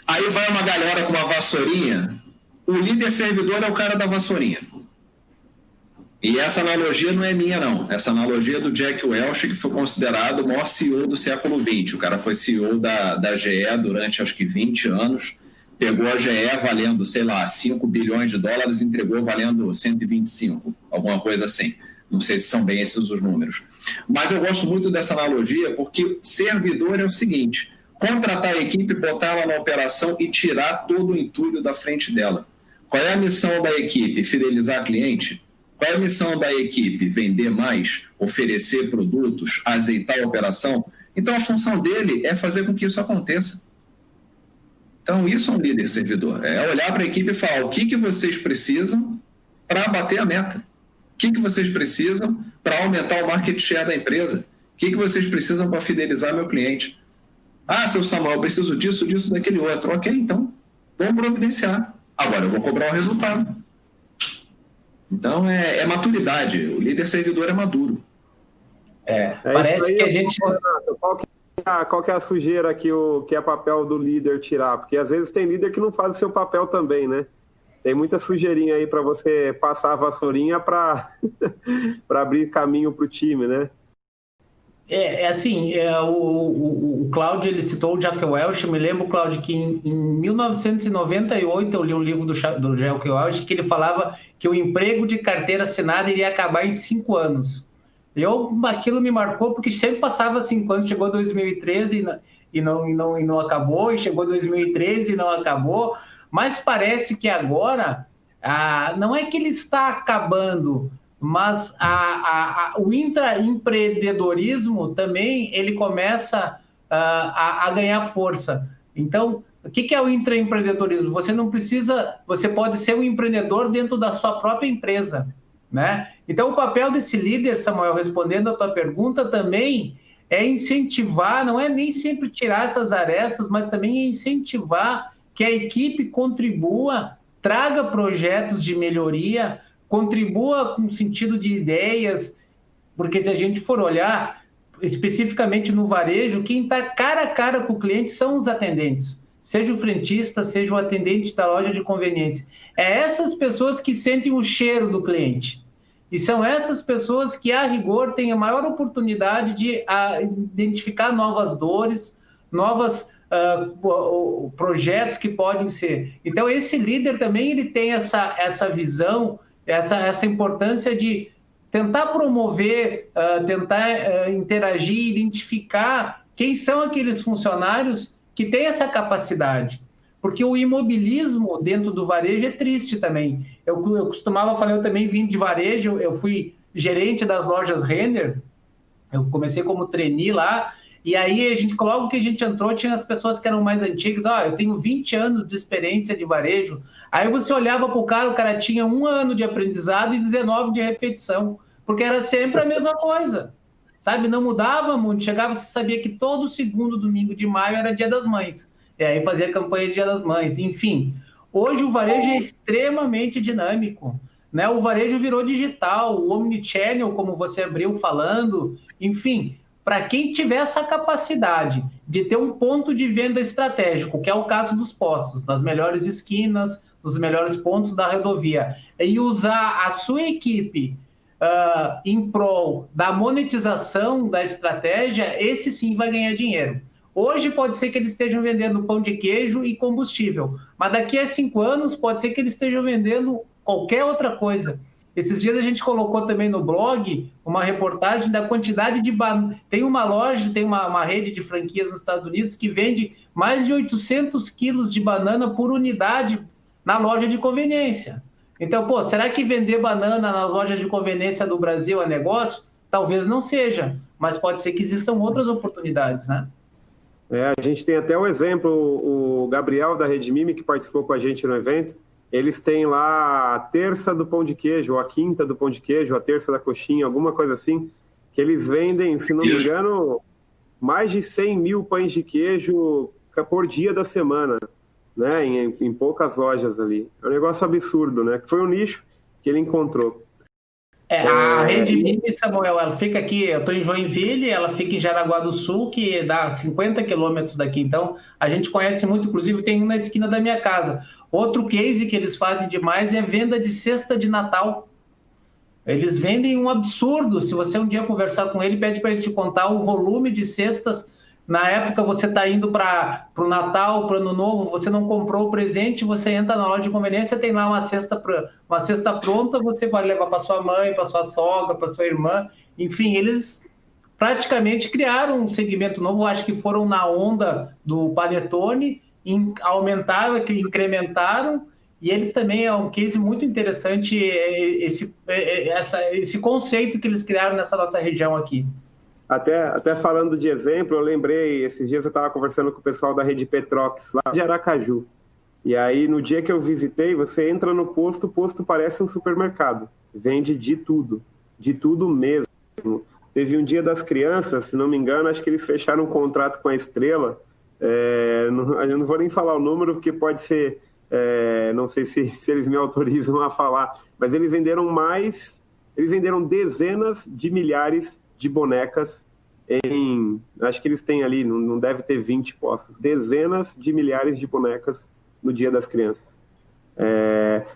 Aí vai uma galera com uma vassourinha. O líder servidor é o cara da vassourinha. E essa analogia não é minha, não. Essa analogia é do Jack Welch, que foi considerado o maior CEO do século XX. O cara foi CEO da GE durante, acho que, 20 anos. Pegou a GE valendo, sei lá, 5 bilhões de dólares e entregou valendo 125, alguma coisa assim. Não sei se são bem esses os números. Mas eu gosto muito dessa analogia porque servidor é o seguinte, contratar a equipe, botar ela na operação e tirar todo o entulho da frente dela. Qual é a missão da equipe? Fidelizar cliente? Qual é a missão da equipe? Vender mais? Oferecer produtos? Azeitar a operação? Então a função dele é fazer com que isso aconteça. Então isso é um líder servidor. É olhar para a equipe e falar o que vocês precisam para bater a meta. O que vocês precisam para aumentar o market share da empresa? O que vocês precisam para fidelizar meu cliente? Ah, seu Samuel, eu preciso disso, daquele outro. Ok, então, vamos providenciar. Agora eu vou cobrar o resultado. Então, é maturidade. O líder servidor é maduro. Parece que a gente... Qual que é a sujeira que é papel do líder tirar? Porque às vezes tem líder que não faz o seu papel também, né? Tem muita sujeirinha aí para você passar a vassourinha para abrir caminho para o time, né? O Cláudio, ele citou o Jack Welch. Eu me lembro, Cláudio, que em 1998 eu li um livro do Jack Welch que ele falava que o emprego de carteira assinada iria acabar em 5 anos. Aquilo me marcou porque sempre passava 5 anos, chegou 2013 e não acabou, e chegou 2013 e não acabou, mas parece que agora, não é que ele está acabando, mas o intraempreendedorismo também ele começa a ganhar força. Então, o que é o intraempreendedorismo? Você pode ser um empreendedor dentro da sua própria empresa, né? Então, o papel desse líder, Samuel, respondendo a tua pergunta, também é incentivar, não é nem sempre tirar essas arestas, mas também é incentivar que a equipe contribua, traga projetos de melhoria, contribua com sentido de ideias, porque se a gente for olhar especificamente no varejo, quem está cara a cara com o cliente são os atendentes, seja o frentista, seja o atendente da loja de conveniência. É essas pessoas que sentem o cheiro do cliente. E são essas pessoas que, a rigor, têm a maior oportunidade de identificar novas dores, novos projetos que podem ser. Então, esse líder também ele tem essa visão, essa importância de tentar promover, tentar interagir, identificar quem são aqueles funcionários que têm essa capacidade. Porque o imobilismo dentro do varejo é triste também. Eu costumava falar, eu também vim de varejo, eu fui gerente das lojas Renner, eu comecei como trainee lá, e aí logo que a gente entrou, tinha as pessoas que eram mais antigas, eu tenho 20 anos de experiência de varejo. Aí você olhava para o cara tinha 1 ano de aprendizado e 19 de repetição, porque era sempre a mesma coisa, sabe? Não mudava muito, chegava, você sabia que todo segundo domingo de maio era Dia das Mães. E aí fazia campanha de Dia das Mães. Enfim, hoje o varejo é extremamente dinâmico, né? O varejo virou digital, o omnichannel, como você abriu falando. Enfim, para quem tiver essa capacidade de ter um ponto de venda estratégico, que é o caso dos postos, nas melhores esquinas, nos melhores pontos da rodovia, e usar a sua equipe em prol da monetização da estratégia, esse sim vai ganhar dinheiro. Hoje pode ser que eles estejam vendendo pão de queijo e combustível, mas daqui a 5 anos pode ser que eles estejam vendendo qualquer outra coisa. Esses dias a gente colocou também no blog uma reportagem da quantidade de bananas. Tem uma loja, tem uma rede de franquias nos Estados Unidos que vende mais de 800 quilos de banana por unidade na loja de conveniência. Então, será que vender banana nas lojas de conveniência do Brasil é negócio? Talvez não seja, mas pode ser que existam outras oportunidades, né? A gente tem até o exemplo, o Gabriel da Rede Mime, que participou com a gente no evento, eles têm lá a terça do pão de queijo, ou a quinta do pão de queijo, a terça da coxinha, alguma coisa assim, que eles vendem, se não me engano, mais de 100 mil pães de queijo por dia da semana, né, em poucas lojas ali. É um negócio absurdo, né? Que foi um nicho que ele encontrou. A Rede Mime, Samuel, ela fica aqui, eu estou em Joinville, ela fica em Jaraguá do Sul, que dá 50 quilômetros daqui, então a gente conhece muito, inclusive tem um na esquina da minha casa. Outro case que eles fazem demais é venda de cesta de Natal. Eles vendem um absurdo, se você um dia conversar com ele, pede para ele te contar o volume de cestas. Na época você está indo para o Natal, para o Ano Novo, você não comprou o presente, você entra na loja de conveniência, tem lá uma cesta pronta, você vai levar para sua mãe, para sua sogra, para sua irmã. Enfim, eles praticamente criaram um segmento novo, acho que foram na onda do Panetone, aumentaram, incrementaram, e eles também é um case muito interessante, esse conceito que eles criaram nessa nossa região aqui. Até falando de exemplo, eu lembrei, esses dias eu estava conversando com o pessoal da Rede Petrox, lá de Aracaju. E aí, no dia que eu visitei, você entra no posto, o posto parece um supermercado. Vende de tudo mesmo. Teve um dia das crianças, se não me engano, acho que eles fecharam um contrato com a Estrela. Eu não vou nem falar o número, porque pode ser... não sei se eles me autorizam a falar, mas eles venderam mais eles venderam dezenas de milhares de bonecas acho que eles têm ali, não deve ter 20 postos, dezenas de milhares de bonecas no Dia das Crianças.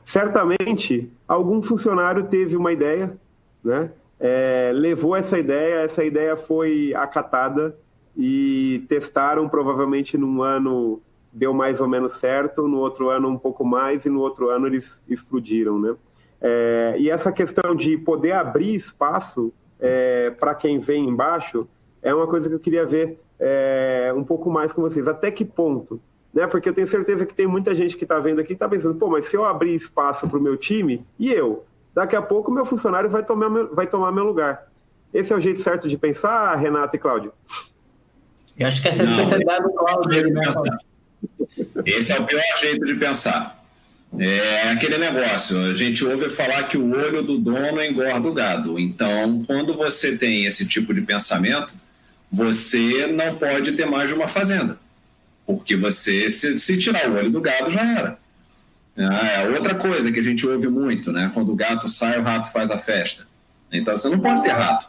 Certamente, algum funcionário teve uma ideia, né? Levou essa ideia foi acatada e testaram, provavelmente num ano deu mais ou menos certo, no outro ano um pouco mais e no outro ano eles explodiram, né? E essa questão de poder abrir espaço para quem vem embaixo é uma coisa que eu queria ver um pouco mais com vocês. Até que ponto? Né? Porque eu tenho certeza que tem muita gente que está vendo aqui e está pensando, pô, mas se eu abrir espaço para o meu time, e eu? Daqui a pouco o meu funcionário vai tomar meu lugar. Esse é o jeito certo de pensar, Renato e Cláudio? Eu acho que essa é a especialidade do Cláudio. Esse é o pior jeito de pensar. É aquele negócio, a gente ouve falar que o olho do dono engorda o gado. Então, quando você tem esse tipo de pensamento, você não pode ter mais de uma fazenda. Porque você, se tirar o olho do gado, já era. Outra coisa que a gente ouve muito, né? Quando o gato sai, o rato faz a festa. Então, você não pode ter rato.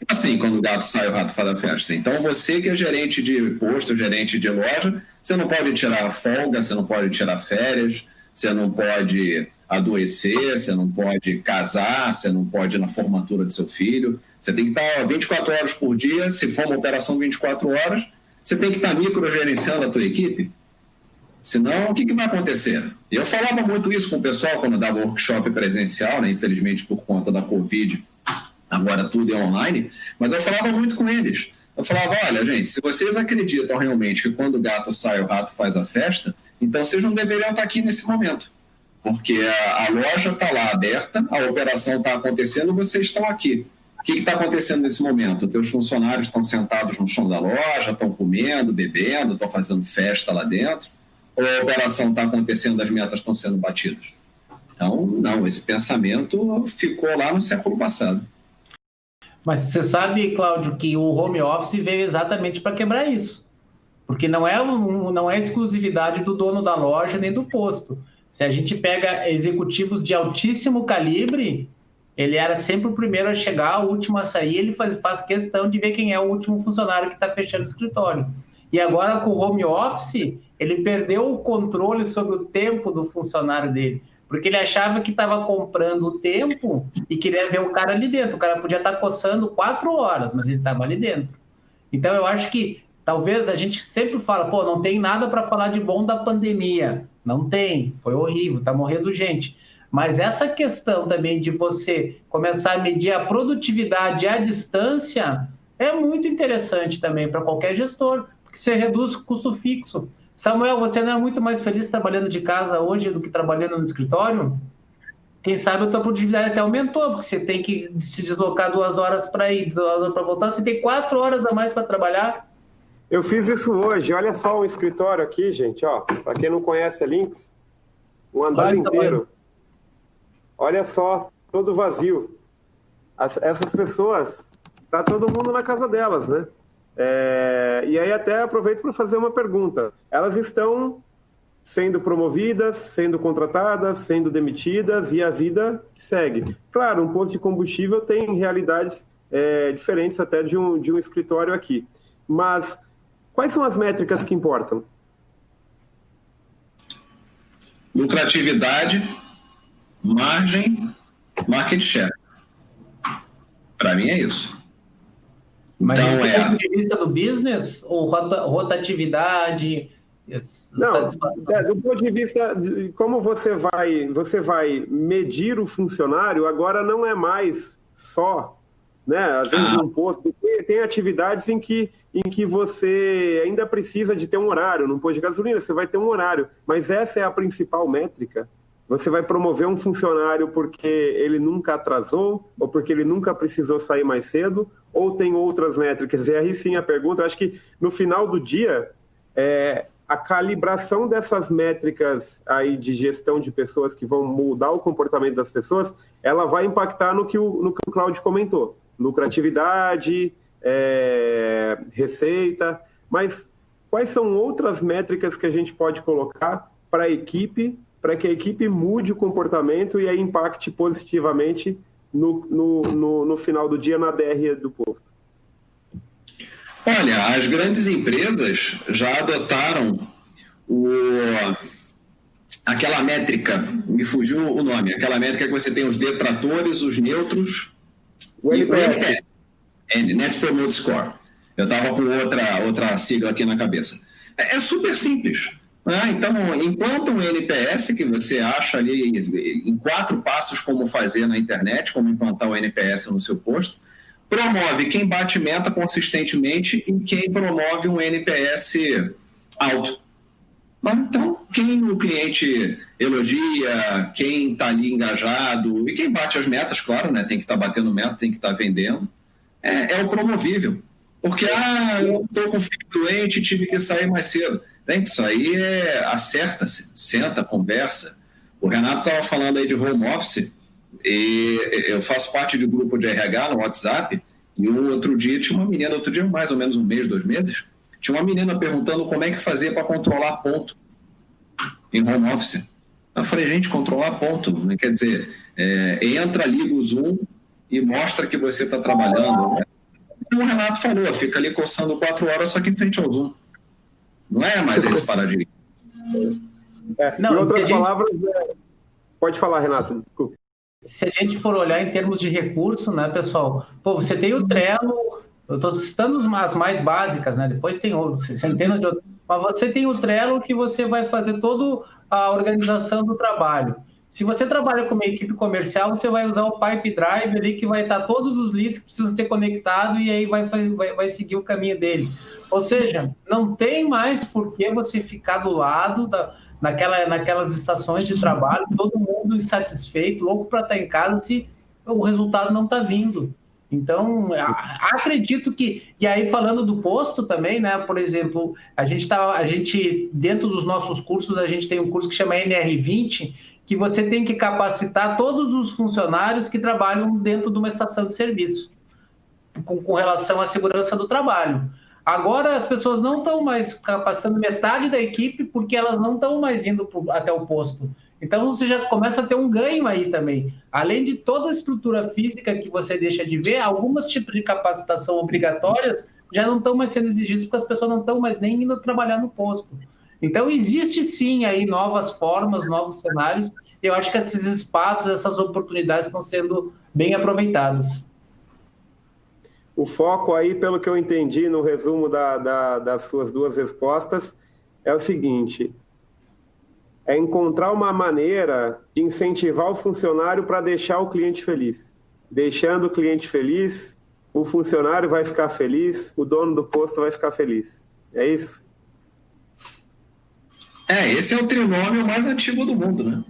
Assim, quando o gato sai, o rato faz a festa. Então, você que é gerente de posto, gerente de loja, você não pode tirar folga, você não pode tirar férias, você não pode adoecer, você não pode casar, você não pode ir na formatura do seu filho. Você tem que estar 24 horas por dia, se for uma operação 24 horas, você tem que estar microgerenciando a tua equipe. Senão, o que vai acontecer? Eu falava muito isso com o pessoal quando dava workshop presencial, né? Infelizmente, por conta da Covid, agora tudo é online, mas eu falava muito com eles. Eu falava, olha, gente, se vocês acreditam realmente que quando o gato sai, o rato faz a festa, então vocês não deveriam estar aqui nesse momento. Porque a loja está lá aberta, a operação está acontecendo, vocês estão aqui. O que está acontecendo nesse momento? Os teus funcionários estão sentados no chão da loja, estão comendo, bebendo, estão fazendo festa lá dentro? Ou a operação está acontecendo, as metas estão sendo batidas? Então, não, esse pensamento ficou lá no século passado. Mas você sabe, Cláudio, que o home office veio exatamente para quebrar isso. Porque não é exclusividade do dono da loja nem do posto. Se a gente pega executivos de altíssimo calibre, ele era sempre o primeiro a chegar, o último a sair, ele faz questão de ver quem é o último funcionário que está fechando o escritório. E agora, com o home office, ele perdeu o controle sobre o tempo do funcionário dele, porque ele achava que estava comprando o tempo e queria ver o cara ali dentro. O cara podia estar coçando 4 horas, mas ele estava ali dentro. Então, eu acho que talvez a gente sempre fala, pô, não tem nada para falar de bom da pandemia. Não tem, foi horrível, está morrendo gente. Mas essa questão também de você começar a medir a produtividade à distância é muito interessante também para qualquer gestor, porque você reduz o custo fixo. Samuel, você não é muito mais feliz trabalhando de casa hoje do que trabalhando no escritório? Quem sabe a tua produtividade até aumentou, porque você tem que se deslocar 2 horas para ir, 2 horas para voltar, você tem 4 horas a mais para trabalhar. Eu fiz isso hoje, olha só o escritório aqui, gente, ó, para quem não conhece a Lynx, o andar inteiro. Olha só, todo vazio. Essas pessoas, tá todo mundo na casa delas, né? E aí até aproveito para fazer uma pergunta. Elas estão sendo promovidas, sendo contratadas, sendo demitidas e a vida segue. Claro, um posto de combustível tem realidades diferentes até de um escritório aqui. Mas quais são as métricas que importam? Lucratividade, margem, market share. Para mim é isso. Mas então, do ponto de vista do business ou rotatividade, satisfação? Do ponto de vista de como você vai medir o funcionário, agora não é mais só, né? Às vezes num posto tem atividades em que você ainda precisa de ter um horário. Num posto de gasolina você vai ter um horário, mas essa é a principal métrica. Você vai promover um funcionário porque ele nunca atrasou ou porque ele nunca precisou sair mais cedo, ou tem outras métricas? E aí sim a pergunta, eu acho que no final do dia, a calibração dessas métricas aí de gestão de pessoas que vão mudar o comportamento das pessoas, ela vai impactar no que o Cláudio comentou. Lucratividade, receita, mas quais são outras métricas que a gente pode colocar para a equipe, para que a equipe mude o comportamento e aí impacte positivamente no final do dia na DRE do posto? Olha, as grandes empresas já adotaram aquela métrica, me fugiu o nome, aquela métrica que você tem os detratores, os neutros o NPS. Net Promoter Score. Eu estava com outra sigla aqui na cabeça. É super simples. Né? Então, implanta um NPS que você acha ali em 4 passos como fazer na internet, como implantar o NPS no seu posto. Promove quem bate meta consistentemente e quem promove um NPS alto. Então, quem o cliente elogia, quem está ali engajado e quem bate as metas, claro, né? Tem que estar batendo meta, tem que estar vendendo, é o promovível. Porque, eu estou com filho doente, tive que sair mais cedo. Gente, isso aí acerta-se, senta, conversa. O Renato estava falando aí de home office, e eu faço parte de um grupo de RH no WhatsApp, e outro dia tinha uma menina, mais ou menos 1 mês, 2 meses, tinha uma menina perguntando como é que fazia para controlar ponto em home office. Eu falei, gente, controlar ponto, né? Quer dizer, entra, liga o Zoom e mostra que você está trabalhando. Né? O Renato falou, fica ali coçando 4 horas só que em frente ao Zoom. Não é mais esse paradigma. Não, em outras palavras, pode falar, Renato, desculpa. Se a gente for olhar em termos de recurso, né, pessoal? Pô, você tem o Trello, eu estou citando as mais básicas, né? Depois tem centenas de outras. Mas você tem o Trello que você vai fazer toda a organização do trabalho. Se você trabalha com uma equipe comercial, você vai usar o Pipe Drive ali, que vai estar todos os leads que precisam ter conectado e aí vai seguir o caminho dele. Ou seja, não tem mais por que você ficar do lado naquelas estações de trabalho, todo mundo insatisfeito, louco para estar em casa se o resultado não está vindo. Então, acredito que... E aí, falando do posto também, né? Por exemplo, a gente dentro dos nossos cursos, a gente tem um curso que chama NR20, que você tem que capacitar todos os funcionários que trabalham dentro de uma estação de serviço, com relação à segurança do trabalho. Agora, as pessoas não estão mais capacitando metade da equipe porque elas não estão mais indo até o posto. Então, você já começa a ter um ganho aí também. Além de toda a estrutura física que você deixa de ver, alguns tipos de capacitação obrigatórias já não estão mais sendo exigidos porque as pessoas não estão mais nem indo trabalhar no posto. Então, existe sim aí novas formas, novos cenários. E eu acho que esses espaços, essas oportunidades estão sendo bem aproveitadas. O foco aí, pelo que eu entendi no resumo das suas 2 respostas, é o seguinte: é encontrar uma maneira de incentivar o funcionário para deixar o cliente feliz. Deixando o cliente feliz, o funcionário vai ficar feliz, o dono do posto vai ficar feliz. É isso? Esse é o trinômio mais antigo do mundo, né?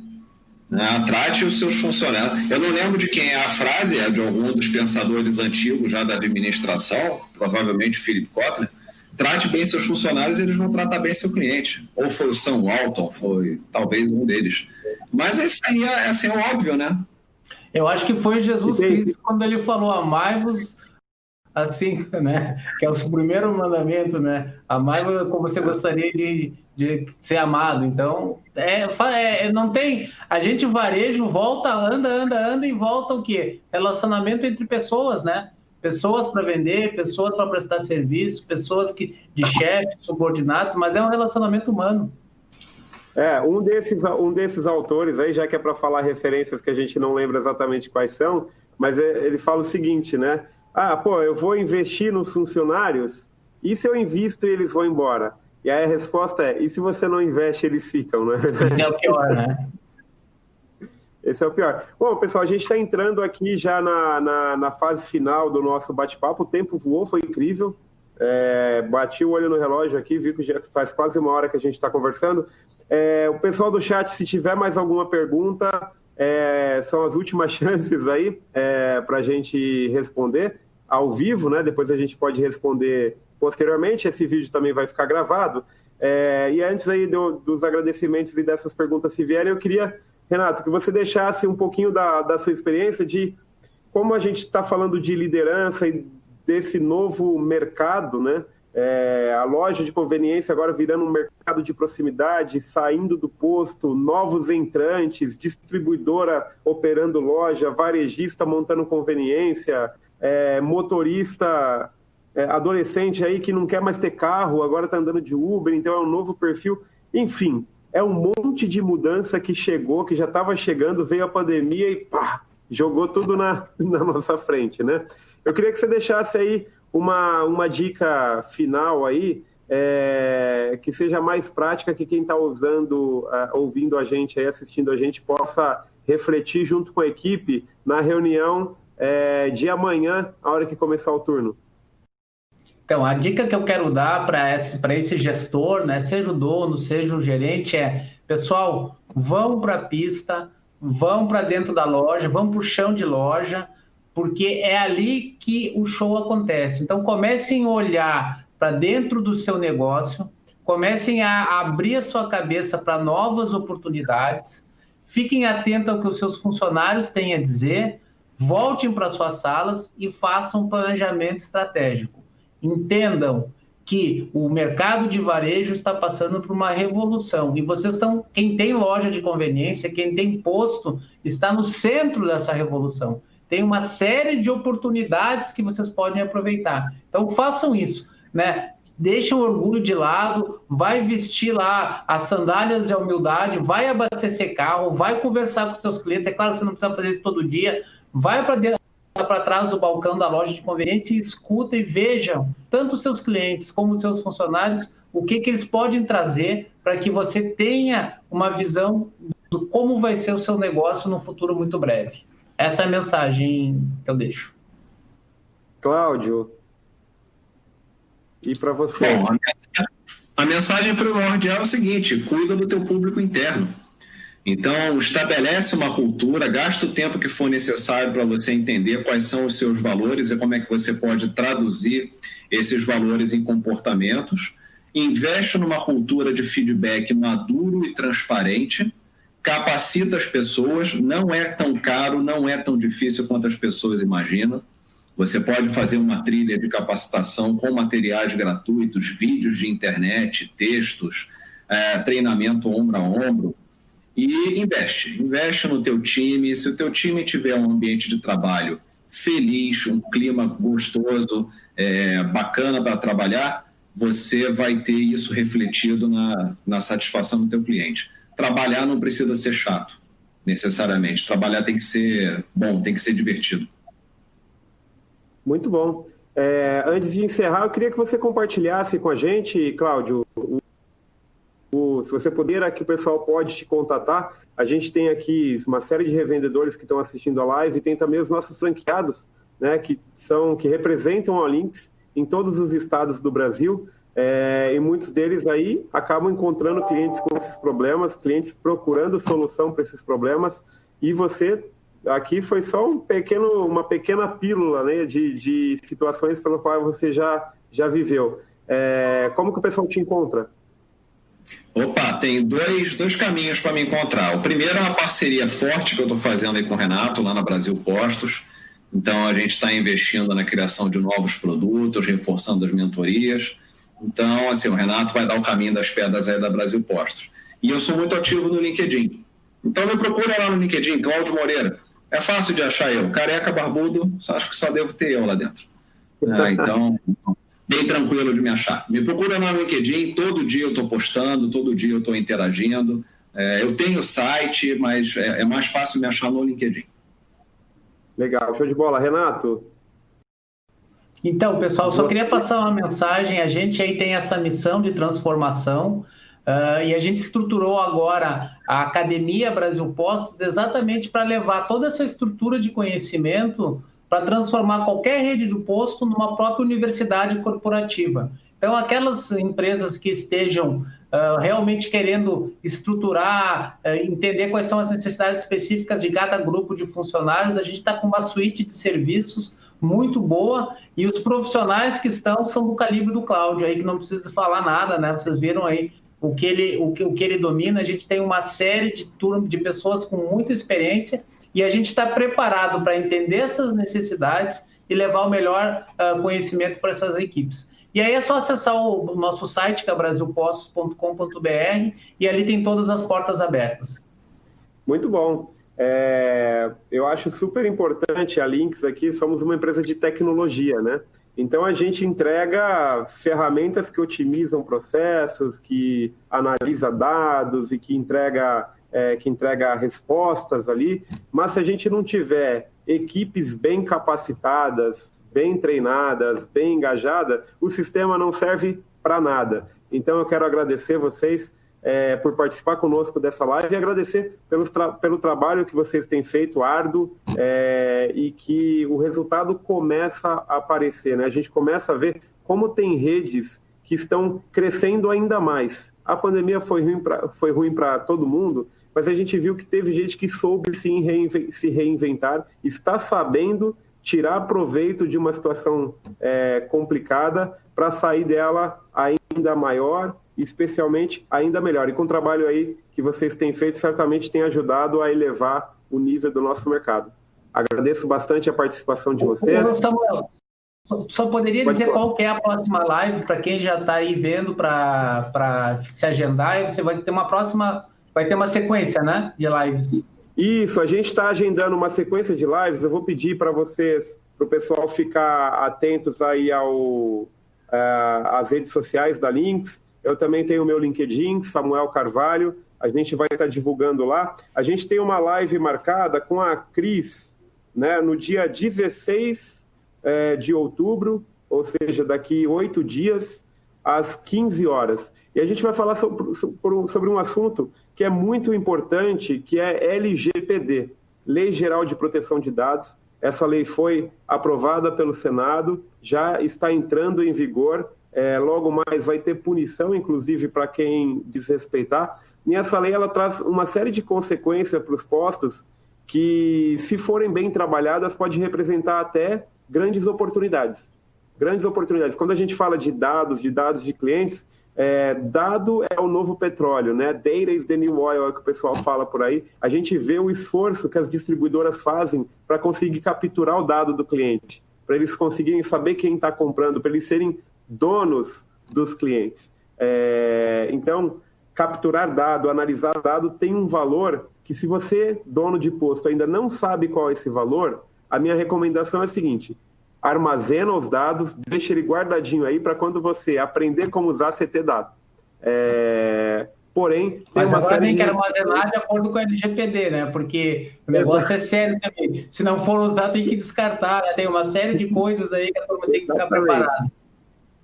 Trate os seus funcionários. Eu não lembro de quem é a frase, é de algum dos pensadores antigos já da administração, provavelmente o Philip Kotler. Trate bem seus funcionários e eles vão tratar bem seu cliente. Ou foi o Sam Walton, foi talvez um deles. Mas isso aí é óbvio, né? Eu acho que foi Jesus Cristo quando ele falou, amai-vos assim, né? Que é o primeiro mandamento, né? Amai-vos como você gostaria de ser amado. Então, não tem... A gente varejo anda e volta o quê? Relacionamento entre pessoas, né? Pessoas para vender, pessoas para prestar serviço, pessoas de chefes, subordinados, mas é um relacionamento humano. Um desses autores aí, já que é para falar referências que a gente não lembra exatamente quais são, mas ele fala o seguinte, né? Eu vou investir nos funcionários, e se eu invisto e eles vão embora? E aí a resposta e se você não investe, eles ficam, né? Esse é o pior, né? Esse é o pior. Bom, pessoal, a gente está entrando aqui já na fase final do nosso bate-papo. O tempo voou, foi incrível. Bati o olho no relógio aqui, vi que já faz quase 1 hora que a gente está conversando. O pessoal do chat, se tiver mais alguma pergunta, são as últimas chances aí para a gente responder ao vivo, né? Depois a gente pode responder posteriormente. Esse vídeo também vai ficar gravado. E antes aí dos agradecimentos e dessas perguntas se vierem, eu queria, Renato, que você deixasse um pouquinho da sua experiência de como a gente está falando de liderança e desse novo mercado, né? a loja de conveniência agora virando um mercado de proximidade, saindo do posto, novos entrantes, distribuidora operando loja, varejista montando conveniência, motorista, adolescente aí que não quer mais ter carro, agora está andando de Uber, então é um novo perfil. Enfim, é um monte de mudança que chegou, que já estava chegando, veio a pandemia e pá, jogou tudo na nossa frente, né? Eu queria que você deixasse aí uma dica final aí, que seja mais prática, que quem está ouvindo a gente aí, assistindo a gente, possa refletir junto com a equipe na reunião de amanhã, a hora que começar o turno. Então, a dica que eu quero dar para esse gestor, né, seja o dono, seja o gerente, pessoal, vão para a pista, vão para dentro da loja, vão para o chão de loja, porque é ali que o show acontece. Então, comecem a olhar para dentro do seu negócio, comecem a abrir a sua cabeça para novas oportunidades, fiquem atentos ao que os seus funcionários têm a dizer, voltem para suas salas e façam um planejamento estratégico. Entendam que o mercado de varejo está passando por uma revolução e quem tem loja de conveniência, quem tem posto, está no centro dessa revolução. Tem uma série de oportunidades que vocês podem aproveitar. Então, façam isso, né? Deixem o orgulho de lado, vai vestir lá as sandálias de humildade, vai abastecer carro, vai conversar com seus clientes. É claro que você não precisa fazer isso todo dia. Vai para trás do balcão da loja de conveniência e escuta e vejam, tanto os seus clientes como os seus funcionários, o que eles podem trazer para que você tenha uma visão de como vai ser o seu negócio no futuro muito breve. Essa é a mensagem que eu deixo. Cláudio, e para você? Bom, a mensagem primordial é o seguinte: cuida do teu público interno. Então, estabelece uma cultura, gasta o tempo que for necessário para você entender quais são os seus valores e como é que você pode traduzir esses valores em comportamentos. Investe numa cultura de feedback maduro e transparente. Capacita as pessoas, não é tão caro, não é tão difícil quanto as pessoas imaginam. Você pode fazer uma trilha de capacitação com materiais gratuitos, vídeos de internet, textos, treinamento ombro a ombro. E investe no teu time. Se o teu time tiver um ambiente de trabalho feliz, um clima gostoso, bacana para trabalhar, você vai ter isso refletido na satisfação do teu cliente. Trabalhar não precisa ser chato, necessariamente. Trabalhar tem que ser bom, tem que ser divertido. Muito bom. Antes de encerrar, eu queria que você compartilhasse com a gente, Cláudio, se você puder, aqui o pessoal pode te contatar. A gente tem aqui uma série de revendedores que estão assistindo a live e tem também os nossos franqueados, né, que representam a Lynx em todos os estados do Brasil. E muitos deles aí acabam encontrando clientes com esses problemas, clientes procurando solução para esses problemas, e você aqui foi só uma pequena pílula, né, de situações pelo qual você já viveu. Como que o pessoal te encontra? Opa, tem dois caminhos para me encontrar. O primeiro é uma parceria forte que eu estou fazendo aí com o Renato, lá na Brasil Postos. Então, a gente está investindo na criação de novos produtos, reforçando as mentorias. Então, assim, o Renato vai dar o caminho das pedras aí da Brasil Postos. E eu sou muito ativo no LinkedIn. Então, me procura lá no LinkedIn, Cláudio Moreira. É fácil de achar eu. Careca, barbudo, acho que só devo ter eu lá dentro. Então, bem tranquilo de me achar. Me procura lá no LinkedIn, todo dia eu estou postando, todo dia eu estou interagindo. Eu tenho site, mas é mais fácil me achar no LinkedIn. Legal, show de bola. Renato? Então, pessoal, só queria passar uma mensagem. A gente aí tem essa missão de transformação e a gente estruturou agora a Academia Brasil Postos exatamente para levar toda essa estrutura de conhecimento para transformar qualquer rede de posto numa própria universidade corporativa. Então, aquelas empresas que estejam realmente querendo estruturar, entender quais são as necessidades específicas de cada grupo de funcionários, a gente está com uma suíte de serviços muito boa, e os profissionais que são do calibre do Cláudio, aí que não precisa falar nada, né? Vocês viram aí o que ele domina. A gente tem uma série de pessoas com muita experiência, e a gente está preparado para entender essas necessidades e levar o melhor conhecimento para essas equipes. E aí é só acessar o nosso site, que é brasilpostos.com.br, e ali tem todas as portas abertas. Muito bom. Eu acho super importante a Lynx aqui, somos uma empresa de tecnologia, né? Então a gente entrega ferramentas que otimizam processos, que analisa dados e que entrega respostas ali, mas se a gente não tiver equipes bem capacitadas, bem treinadas, bem engajadas, o sistema não serve para nada. Então eu quero agradecer vocês por participar conosco dessa live e agradecer pelo trabalho que vocês têm feito, árduo, e que o resultado começa a aparecer, né? A gente começa a ver como tem redes que estão crescendo ainda mais. A pandemia foi ruim para todo mundo, mas a gente viu que teve gente que soube se reinventar, está sabendo tirar proveito de uma situação complicada para sair dela ainda maior, especialmente ainda melhor. E com o trabalho aí que vocês têm feito, certamente tem ajudado a elevar o nível do nosso mercado. Agradeço bastante a participação de vocês. Samuel, só poderia dizer qual que é a próxima live, para quem já está aí vendo, para se agendar, e você vai ter uma próxima... Vai ter uma sequência, né, de lives. Isso, a gente está agendando uma sequência de lives. Eu vou pedir para vocês, para o pessoal ficar atentos aí às redes sociais da Lynx. Eu também tenho o meu LinkedIn, Samuel Carvalho. A gente vai estar divulgando lá. A gente tem uma live marcada com a Cris, né, no dia 16 de outubro, ou seja, daqui 8 dias, às 15 horas. E a gente vai falar sobre um assunto que é muito importante, que é LGPD, Lei Geral de Proteção de Dados. Essa lei foi aprovada pelo Senado, já está entrando em vigor, logo mais vai ter punição, inclusive, para quem desrespeitar. E essa lei ela traz uma série de consequências para os postos que, se forem bem trabalhadas, pode representar até grandes oportunidades. Grandes oportunidades. Quando a gente fala de dados de clientes, dado é o novo petróleo, né? Data is the new oil, é o que o pessoal fala por aí. A gente vê o esforço que as distribuidoras fazem para conseguir capturar o dado do cliente, para eles conseguirem saber quem está comprando, para eles serem donos dos clientes. Então, capturar dado, analisar dado tem um valor que, se você, dono de posto, ainda não sabe qual é esse valor, a minha recomendação é a seguinte: armazena os dados, deixa ele guardadinho aí para quando você aprender como usar, você ter dado. Porém, mas agora tem que armazenar de acordo com a LGPD, né? Porque o negócio é sério também. Se não for usar, tem que descartar, né? Tem uma série de coisas aí que a turma tem que ficar preparada.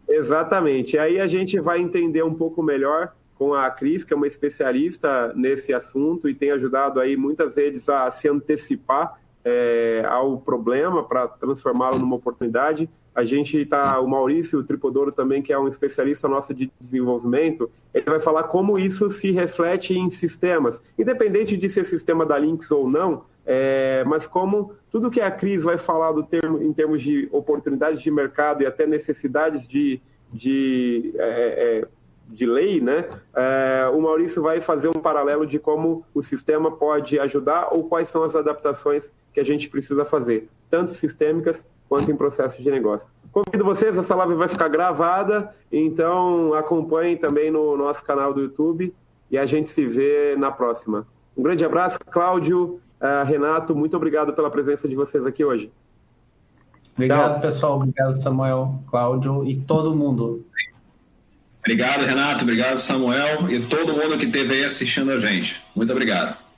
Exatamente. Aí a gente vai entender um pouco melhor com a Cris, que é uma especialista nesse assunto e tem ajudado aí muitas redes a se antecipar ao problema para transformá-lo numa oportunidade. A gente está, o Maurício Tripodoro também, que é um especialista nosso de desenvolvimento, ele vai falar como isso se reflete em sistemas, independente de ser sistema da Lynx ou não, mas como tudo que a Cris vai falar em termos de oportunidades de mercado e até necessidades de lei, né? O Maurício vai fazer um paralelo de como o sistema pode ajudar ou quais são as adaptações que a gente precisa fazer, tanto sistêmicas quanto em processos de negócio. Convido vocês, essa live vai ficar gravada, então acompanhem também no nosso canal do YouTube e a gente se vê na próxima. Um grande abraço, Cláudio, Renato, muito obrigado pela presença de vocês aqui hoje. Obrigado, Tchau. pessoal. Obrigado, Samuel, Cláudio e todo mundo. Obrigado, Renato. Obrigado, Samuel e todo mundo que esteve aí assistindo a gente. Muito obrigado.